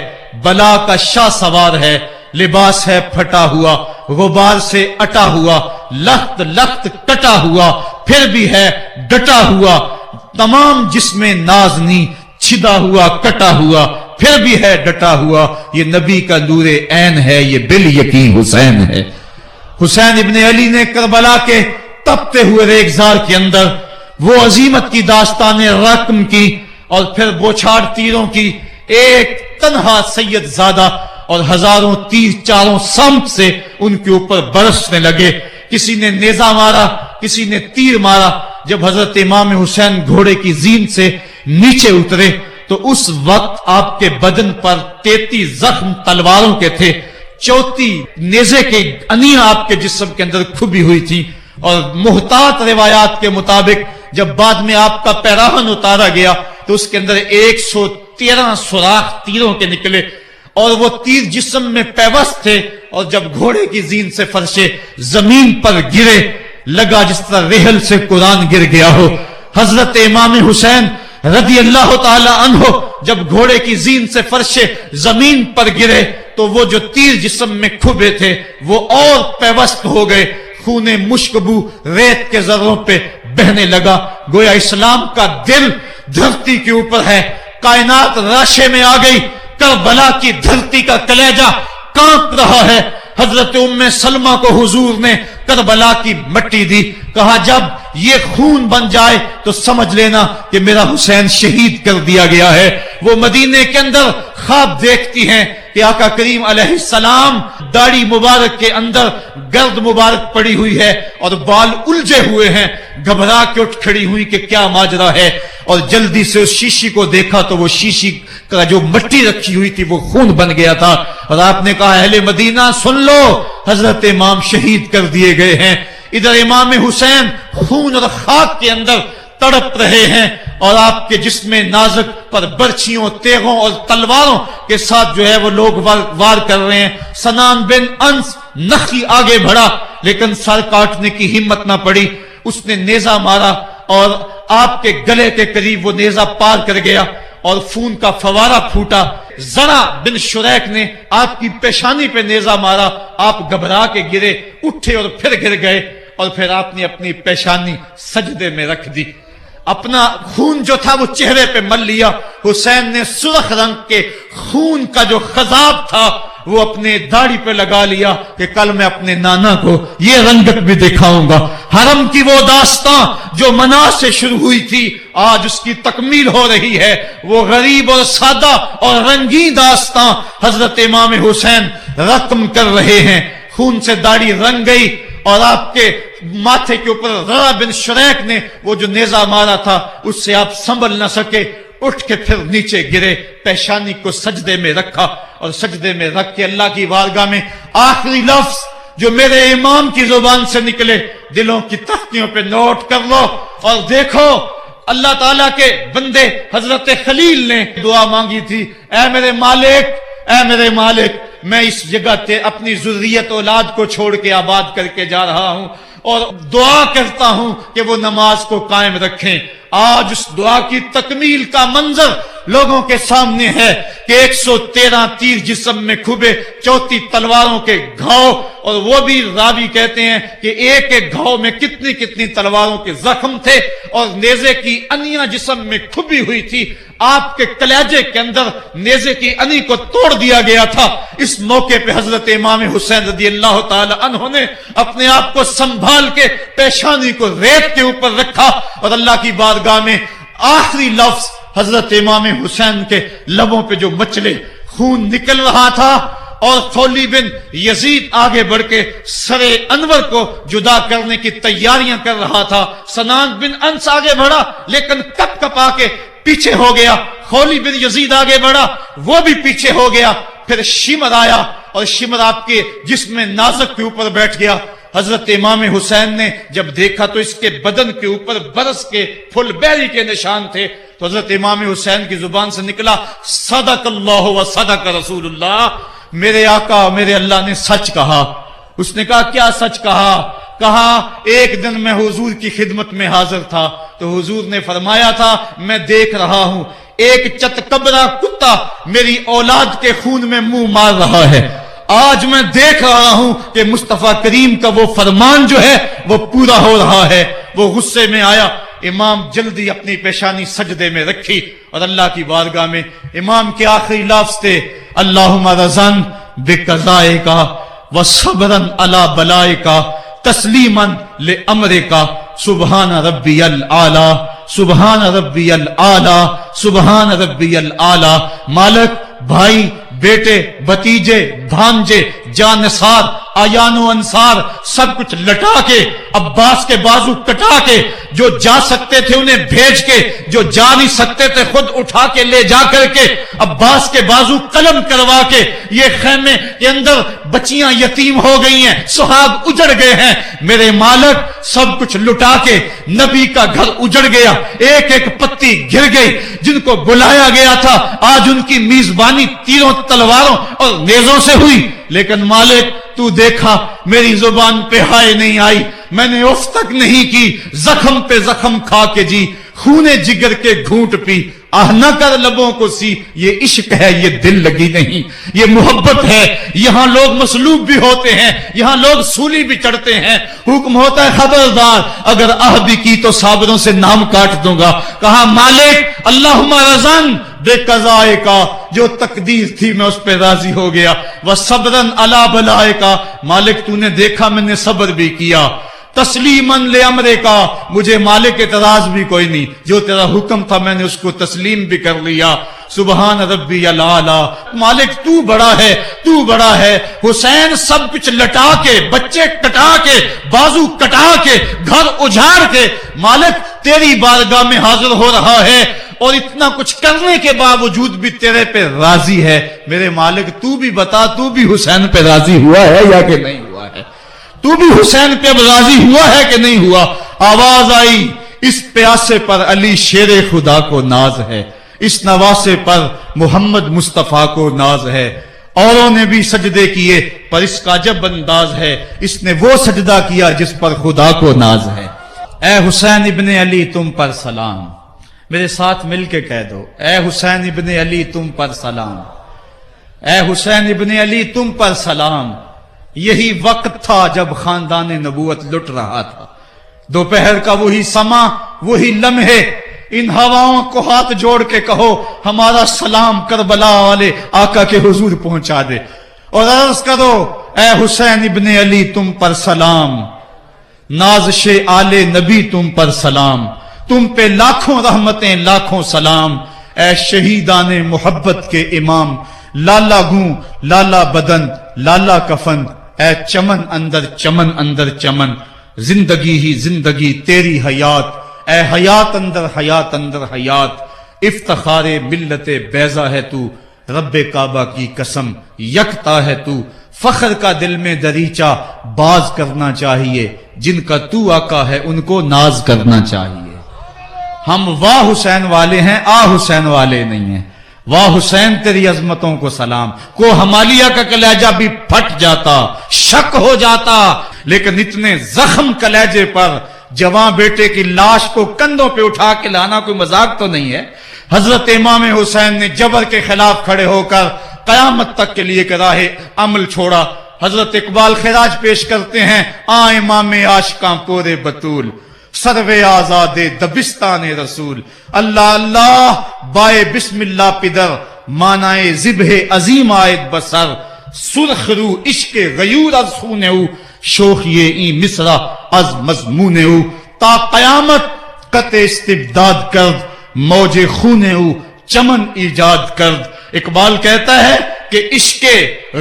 بلا کا شاہ سوار ہے، لباس ہے پھٹا ہوا، غبار سے اٹا ہوا، لخت لخت کٹا ہوا، پھر بھی ہے ڈٹا ہوا، تمام جسم نازنی چھدا ہوا کٹا ہوا، پھر بھی ہے ڈٹا ہوا، یہ نبی کا نور عین ہے، یہ بال یقین حسین ہے۔ حسین ابن علی نے کربلا کے تپتے ہوئے ریگزار کے اندر وہ عظیمت کی داستان رقم کی اور پھر بوچھاڑ تیروں کی، ایک تنہا سید زادہ اور ہزاروں تیر چاروں سمت سے ان کے اوپر برسنے لگے، کسی نے نیزہ مارا، کسی نے تیر مارا۔ جب حضرت امام حسین گھوڑے کی زین سے نیچے اترے تو اس وقت آپ کے بدن پر 33 زخم تلواروں کے تھے، 34 نیزے کے انیاں آپ کے جسم کے اندر کھبی ہوئی تھی، اور محتاط روایات کے مطابق جب بعد میں آپ کا پیراہن اتارا گیا تو اس کے اندر 113 سوراخ تیروں کے نکلے، اور وہ تیر جسم میں پیوست تھے، اور جب گھوڑے کی زین سے فرشے زمین پر گرے لگا جس طرح ریحل سے قرآن گر گیا ہو۔ حضرت امام حسین رضی اللہ تعالی عنہ جب گھوڑے کی زین سے فرشے زمین پر گرے تو وہ جو تیر جسم میں کھبے تھے وہ اور پیوست ہو گئے، خون مشکبو ریت کے ذروں پہ بہنے لگا، گویا اسلام کا دل دھرتی کے اوپر ہے، کائنات راشے میں آ گئی، کربلا کی دھرتی کا کلیجہ کانپ رہا ہے۔ حضرت ام سلمہ کو حضور نے کربلا کی مٹی دی، کہا جب یہ خون بن جائے تو سمجھ لینا کہ میرا حسین شہید کر دیا گیا ہے۔ وہ مدینے کے اندر خواب دیکھتی ہیں کہ آقا کریم علیہ السلام داڑھی مبارک کے اندر گرد مبارک پڑی ہوئی ہے اور بال الجھے ہوئے ہیں، گھبرا کے اٹھ کھڑی ہوئی کہ کیا ماجرا ہے، اور جلدی سے اس شیشی کو دیکھا تو وہ شیشی کا جو مٹی رکھی ہوئی تھی وہ خون بن گیا تھا، اور آپ نے کہا اہل مدینہ سن لو، حضرت امام شہید کر دیے گئے ہیں۔ ادھر امام حسین خون اور خاک کے اندر تڑپ رہے ہیں، اور آپ کے جسم نازک پر برچھیوں، تیغوں اور تلواروں کے ساتھ جو ہے وہ لوگ وار کر رہے ہیں۔ سنان بن انس نخی آگے بڑھا لیکن سر کاٹنے کی ہمت نہ پڑی، اس نے نیزہ مارا اور آپ کے گلے کے قریب وہ نیزہ پار کر گیا اور خون کا فوارہ پھوٹا۔ زرع بن شریک نے آپ کی پیشانی پہ نیزہ مارا، آپ گھبرا کے گرے، اٹھے اور پھر گر گئے، اور پھر آپ نے اپنی پیشانی سجدے میں رکھ دی، اپنا خون جو تھا وہ چہرے پہ مل لیا۔ حسین نے سرخ رنگ کے خون کا جو خضاب تھا وہ اپنے داڑھی پہ لگا لیا کہ کل میں اپنے نانا کو یہ رنگت بھی دکھاؤں گا۔ حرم کی وہ داستان جو منا سے شروع ہوئی تھی آج اس کی تکمیل ہو رہی ہے، وہ غریب اور سادہ اور رنگین داستان حضرت امام حسین رقم کر رہے ہیں۔ خون سے داڑھی رنگ گئی، اور آپ کے ماتھے کے اوپر زرع بن شریک نے وہ جو نیزہ مارا تھا اس سے آپ سنبھل نہ سکے، اٹھ کے پھر نیچے گرے، پیشانی کو سجدے میں رکھا، اور سجدے میں رکھ کے اللہ کی بارگاہ میں آخری لفظ جو میرے امام کی زبان سے نکلے دلوں کی تختیوں پہ نوٹ کر لو اور دیکھو۔ اللہ تعالیٰ کے بندے حضرت خلیل نے دعا مانگی تھی، اے میرے مالک، اے میرے مالک، میں اس جگہ تے اپنی ذریت اولاد کو چھوڑ کے آباد کر کے جا رہا ہوں، اور دعا کرتا ہوں کہ وہ نماز کو قائم رکھیں۔ آج اس دعا کی تکمیل کا منظر لوگوں کے سامنے ہے کہ 113 تیر جسم میں کھبے، 34 تلواروں کے گھاؤ، اور وہ بھی راوی کہتے ہیں کہ ایک ایک گھاؤ میں کتنی کتنی تلواروں کے زخم تھے، اور نیزے کی انیاں جسم میں کھبی ہوئی تھی۔ آپ کے کلیجے کے اندر نیزے کی انی کو توڑ دیا گیا تھا۔ اس موقع پہ حضرت امام حسین رضی اللہ تعالی عنہ نے اپنے آپ کو سنبھال کے پیشانی کو ریت کے اوپر رکھا، اور اللہ کی بارگاہ میں آخری لفظ حضرت امام حسین کے لبوں پہ جو مچلے خون نکل رہا تھا، اور خولی بن یزید آگے بڑھ کے سر انور کو جدا کرنے کی تیاریاں کر رہا تھا۔ سنان بن انس آگے بڑھا لیکن کپ کپا کے پیچھے ہو گیا۔ خولی بن یزید آگے بڑھا، وہ بھی پیچھے ہو گیا۔ پھر شمر آیا، اور شمر آپ کے جسم نازک کے اوپر بیٹھ گیا۔ حضرت امام حسین نے جب دیکھا تو اس کے بدن کے اوپر برس کے پھل بیری کے نشان تھے، تو حضرت امام حسین کی زبان سے نکلا، صدق اللہ و صدق رسول اللہ، میرے آقا میرے اللہ نے سچ کہا۔ اس نے کہا کیا سچ کہا؟ کہا ایک دن میں حضور کی خدمت میں حاضر تھا تو حضور نے فرمایا تھا میں دیکھ رہا ہوں ایک چتکبرا کتا میری اولاد کے خون میں منہ مار رہا ہے۔ آج میں دیکھ رہا ہوں کہ مصطفیٰ کریم کا وہ فرمان جو ہے وہ پورا ہو رہا ہے۔ وہ غصے میں آیا، امام جلدی اپنی پیشانی سجدے میں رکھی، اور اللہ کی بارگاہ میں امام کے آخری لفظ تھے، اللہم رضن بقضائک وصبرن علی بلائک تسلیما لامرک سبحان ربی الاعلی سبحان ربی الاعلی سبحان ربی الاعلی۔ مالک، بھائی، بیٹے، بھتیجے، بھانجے، جانصار، آیان و انصار سب کچھ لٹا کے، عباس کے بازو کٹا کے، جو جا سکتے تھے انہیں بھیج کے، جو جا نہیں سکتے تھے خود اٹھا کے لے جا کر کے، عباس کے بازو قلم کروا کے، یہ خیمے کے اندر بچیاں یتیم ہو گئی ہیں، سہاگ اجڑ گئے ہیں، میرے مالک سب کچھ لٹا کے نبی کا گھر اجڑ گیا، ایک ایک پتی گر گئی، جن کو بلایا گیا تھا آج ان کی میزبانی تیروں تلواروں اور نیزوں سے ہوئی، لیکن مالک تو دیکھا میری زبان پہ ہائے نہیں آئی، میں نے اف تک نہیں کی، زخم پہ زخم کھا کے جی، خونے جگر کے گھونٹ پی، آہ نہ کر لبوں کو سی، یہ عشق ہے یہ دل لگی نہیں، یہ محبت ہے۔ یہاں لوگ مصلوب بھی ہوتے ہیں، یہاں لوگ سولی بھی چڑھتے ہیں، حکم ہوتا ہے خبردار اگر آہ بھی کی تو صابروں سے نام کاٹ دوں گا۔ کہا مالک اللہم رضن بے قضائے کا، جو تقدیر تھی میں اس پہ راضی ہو گیا، وصبرن علی بلائے کا، مالک تو نے دیکھا میں نے صبر بھی کیا، تسلیماً لامرے کا، مجھے مالک اعتراض بھی کوئی نہیں، جو تیرا حکم تھا میں نے اس کو تسلیم بھی کر لیا، سبحان ربی الاعلی، مالک تو بڑا ہے تو بڑا ہے۔ حسین سب کچھ لٹا کے، بچے کٹا کے، بازو کٹا کے، گھر اجاڑ کے مالک تیری بارگاہ میں حاضر ہو رہا ہے، اور اتنا کچھ کرنے کے باوجود بھی تیرے پہ راضی ہے۔ میرے مالک تو بھی بتا، تو بھی حسین پہ راضی ہوا ہے یا کہ نہیں ہوا ہے؟ تو بھی حسین پہ راضی ہوا ہے کہ نہیں ہوا؟ آواز آئی، اس پیاسے پر علی شیر خدا کو ناز ہے، اس نواسے پر محمد مصطفیٰ کو ناز ہے۔ اوروں نے بھی سجدے کیے پر اس کا جب انداز ہے، اس نے وہ سجدہ کیا جس پر خدا کو ناز ہے۔ اے حسین ابن علی تم پر سلام، میرے ساتھ مل کے کہہ دو، اے حسین ابن علی تم پر سلام، اے حسین ابن علی تم پر سلام۔ یہی وقت تھا جب خاندان نبوت لٹ رہا تھا، دوپہر کا وہی سما، وہی لمحے، ان ہواؤں کو ہاتھ جوڑ کے کہو ہمارا سلام کربلا والے آقا کے حضور پہنچا دے، اور عرض کرو اے حسین ابن علی تم پر سلام، نازش آل نبی تم پر سلام، تم پہ لاکھوں رحمتیں لاکھوں سلام، اے شہیدان محبت کے امام، لالا گوں لالا بدن لالا کفن، اے چمن اندر چمن، زندگی ہی زندگی تیری حیات، اے حیات اندر حیات، افتخار ملت بیضا ہے تو، رب کعبہ کی قسم یکتا ہے تو، فخر کا دل میں دریچہ باز کرنا چاہیے، جن کا تو آقا ہے ان کو ناز کرنا چاہیے۔ ہم واہ حسین والے ہیں، آ حسین والے نہیں ہیں۔ واہ حسین تیری عظمتوں کو سلام، کو ہمالیہ کا کلیجہ بھی پھٹ جاتا، شک ہو جاتا، لیکن اتنے زخم کلیجے پر جوان بیٹے کی لاش کو کندھوں پہ اٹھا کے لانا کوئی مذاق تو نہیں ہے۔ حضرت امام حسین نے جبر کے خلاف کھڑے ہو کر قیامت تک کے لیے راہ عمل چھوڑا. حضرت اقبال خراج پیش کرتے ہیں: آ امام عاشقاں پورے بطول، سروے آزاد دبستان رسول. اللہ اللہ بائے بسم اللہ پدر، مانائے ذبح عظیم آئد بسر. سرخ رو عشق غیور از خونے او، شوخی این مصرع از مضمون او. تا قیامت قطع استبداد کرد، موج خونے او چمن ایجاد کرد. اقبال کہتا ہے کہ عشق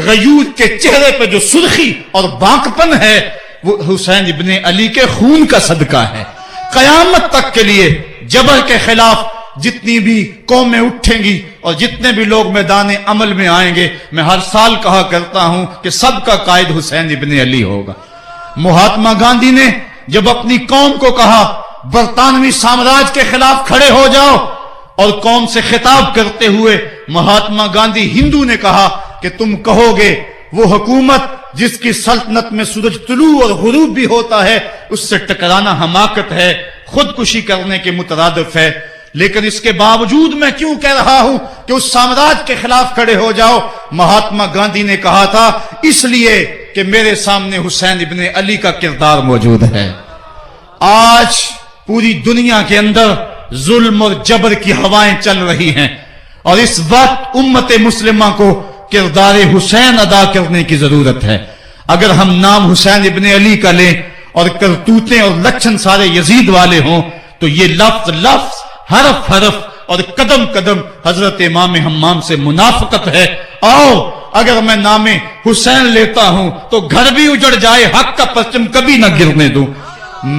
غیور کے چہرے پہ جو سرخی اور بانکپن ہے وہ حسین ابن علی کے خون کا صدقہ ہے. قیامت تک کے لیے جبر کے خلاف جتنی بھی قومیں اٹھیں گی اور جتنے بھی لوگ میدان عمل میں آئیں گے، میں ہر سال کہا کرتا ہوں کہ سب کا قائد حسین ابن علی ہوگا. مہاتما گاندھی نے جب اپنی قوم کو کہا برطانوی سامراج کے خلاف کھڑے ہو جاؤ، اور قوم سے خطاب کرتے ہوئے مہاتما گاندھی ہندو نے کہا کہ تم کہو گے وہ حکومت جس کی سلطنت میں سورج طلوع اور غروب بھی ہوتا ہے، اس سے ٹکرانا حماقت ہے، خودکشی کرنے کے مترادف ہے. لیکن اس کے باوجود میں کیوں کہہ رہا ہوں کہ اس سامراج کے خلاف کھڑے ہو جاؤ؟ مہاتما گاندھی نے کہا تھا اس لیے کہ میرے سامنے حسین ابن علی کا کردار موجود ہے. آج پوری دنیا کے اندر ظلم اور جبر کی ہوائیں چل رہی ہیں، اور اس وقت امت مسلمہ کو کردار حسین ادا کرنے کی ضرورت ہے. اگر ہم نام حسین ابن علی کا لیں اور کرتوتیں اور لچھن سارے یزید والے ہوں تو یہ لفظ لفظ، حرف حرف اور قدم قدم حضرت امام حمام سے منافقت ہے. آؤ اگر میں نام حسین لیتا ہوں تو گھر بھی اجڑ جائے، حق کا پرچم کبھی نہ گرنے دوں.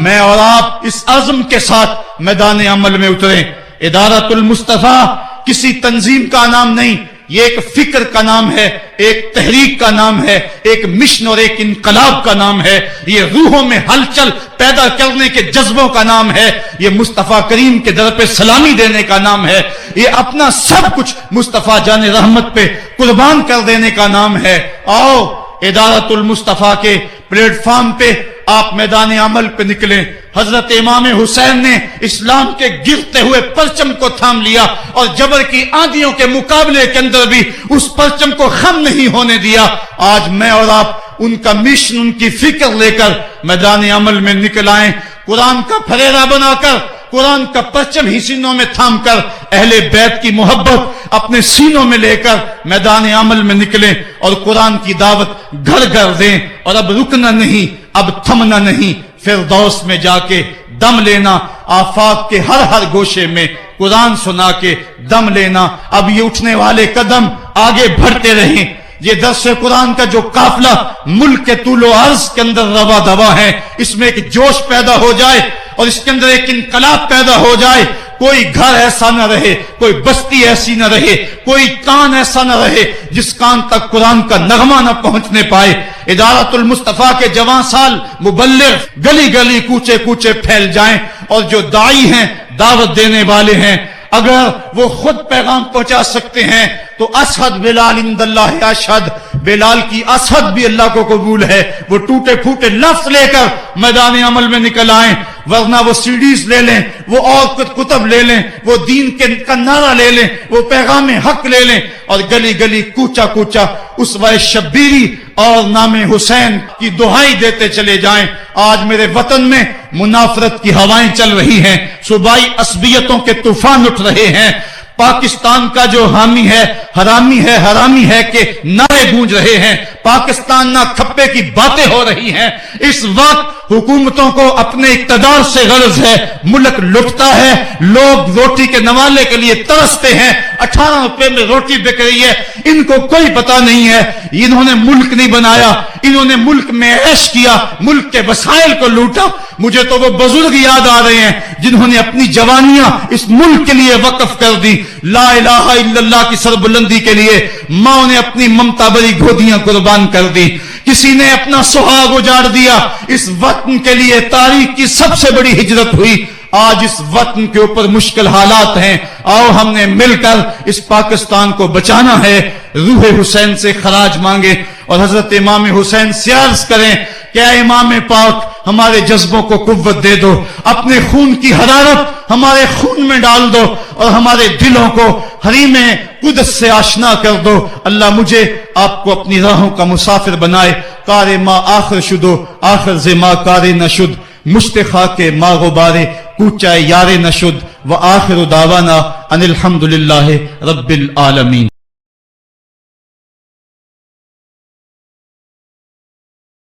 میں اور آپ اس عزم کے ساتھ میدان عمل میں اتریں. ادارت المصطفیٰ کسی تنظیم کا نام نہیں، یہ ایک فکر کا نام ہے، ایک تحریک کا نام ہے، ایک مشن اور ایک انقلاب کا نام ہے. یہ روحوں میں ہلچل پیدا کرنے کے جذبوں کا نام ہے. یہ مصطفیٰ کریم کے در پہ سلامی دینے کا نام ہے. یہ اپنا سب کچھ مصطفیٰ جان رحمت پہ قربان کر دینے کا نام ہے. آؤ ادارت المصطفیٰ کے پلیٹ فارم پہ آپ میدان عمل پہ نکلیں. حضرت امام حسین نے اسلام کے گرتے ہوئے پرچم کو تھام لیا اور جبر کی آندھیوں کے مقابلے کے اندر بھی اس پرچم کو خم نہیں ہونے دیا. آج میں اور آپ ان کا مشن، ان کی فکر لے کر میدان عمل میں نکل آئیں. قرآن کا پھریرا بنا کر، قرآن کا پرچم ہی سینوں میں تھام کر، اہل بیت کی محبت اپنے سینوں میں لے کر میدان عمل میں نکلیں اور قرآن کی دعوت گھر گھر دیں. اور اب رکنا نہیں، اب تھمنا نہیں، فردوس میں جا کے دم لینا، آفاق کے ہر ہر گوشے میں قرآن سنا کے دم لینا. اب یہ اٹھنے والے قدم آگے بڑھتے رہیں. یہ درس قرآن کا جو قافلہ ملک کے طول و عرض کے اندر روا دوا ہے، اس میں ایک جوش پیدا ہو جائے اور اس کے اندر ایک انقلاب پیدا ہو جائے. کوئی گھر ایسا نہ رہے، کوئی بستی ایسی نہ رہے، کوئی کان ایسا نہ رہے جس کان تک قرآن کا نغمہ نہ پہنچنے پائے. ادارت المصطفیٰ کے جوان سال مبلغ گلی گلی کوچے کوچے پھیل جائیں، اور جو داعی ہیں، دعوت دینے والے ہیں، اگر وہ خود پیغام پہنچا سکتے ہیں تو اشہد بلال عند اللہ اشہد، بلال کی اشہد بھی اللہ کو قبول ہے. وہ ٹوٹے پھوٹے لفظ لے کر میدان عمل میں نکل آئیں، ورنہ وہ سیڈیز لے لیں، وہ اور کتب لے لیں، وہ دین کا نعرہ لے لیں، وہ پیغام حق لے لیں، اور گلی گلی کوچا کوچا اسوہ شبیری اور نام حسین کی دہائی دیتے چلے جائیں. آج میرے وطن میں منافرت کی ہوائیں چل رہی ہیں، صوبائی عصبیتوں کے طوفان اٹھ رہے ہیں. پاکستان کا جو حامی ہے حرامی ہے کہ نعرے گونج رہے ہیں. پاکستان نہ کھپے کی باتیں ہو رہی ہیں. اس وقت حکومتوں کو اپنے اقتدار سے غرض ہے. ملک لٹتا ہے، لوگ روٹی کے نوالے کے لیے ترستے ہیں. 18 روپے میں روٹی بک رہی ہے. ان کو کوئی پتا نہیں ہے انہوں نے ملک نہیں بنایا، انہوں نے ملک میں عیش کیا، ملک کے وسائل کو لوٹا. مجھے تو وہ بزرگ یاد آ رہے ہیں جنہوں نے اپنی جوانیاں اس ملک کے لیے وقف کر دی. لا الہ الا اللہ کی سربلندی کے لیے ماں نے اپنی ممتا بری گودیاں قربان کر دی. کسی نے اپنا سہاگ اجاڑ دیا. اس وطن کے لیے تاریخ کی سب سے بڑی ہجرت ہوئی. آج اس وطن کے اوپر مشکل حالات ہیں. آؤ ہم نے مل کر اس پاکستان کو بچانا ہے. روح حسین سے خراج مانگے اور حضرت امام حسین سے عرض کریں کہ اے امام پاک، ہمارے جذبوں کو قوت دے دو، اپنے خون کی حرارت ہمارے خون میں ڈال دو اور ہمارے دلوں کو حریم قدس سے آشنا کر دو۔ اللہ مجھے آپ کو اپنی راہوں کا مسافر بنائے۔ کار ما آخر شدو آخر ز ما کار نشد، مشتخا کے ما غبارے کوچائے یار نشد، و آخر دعوانا ان الحمدللہ رب العالمین۔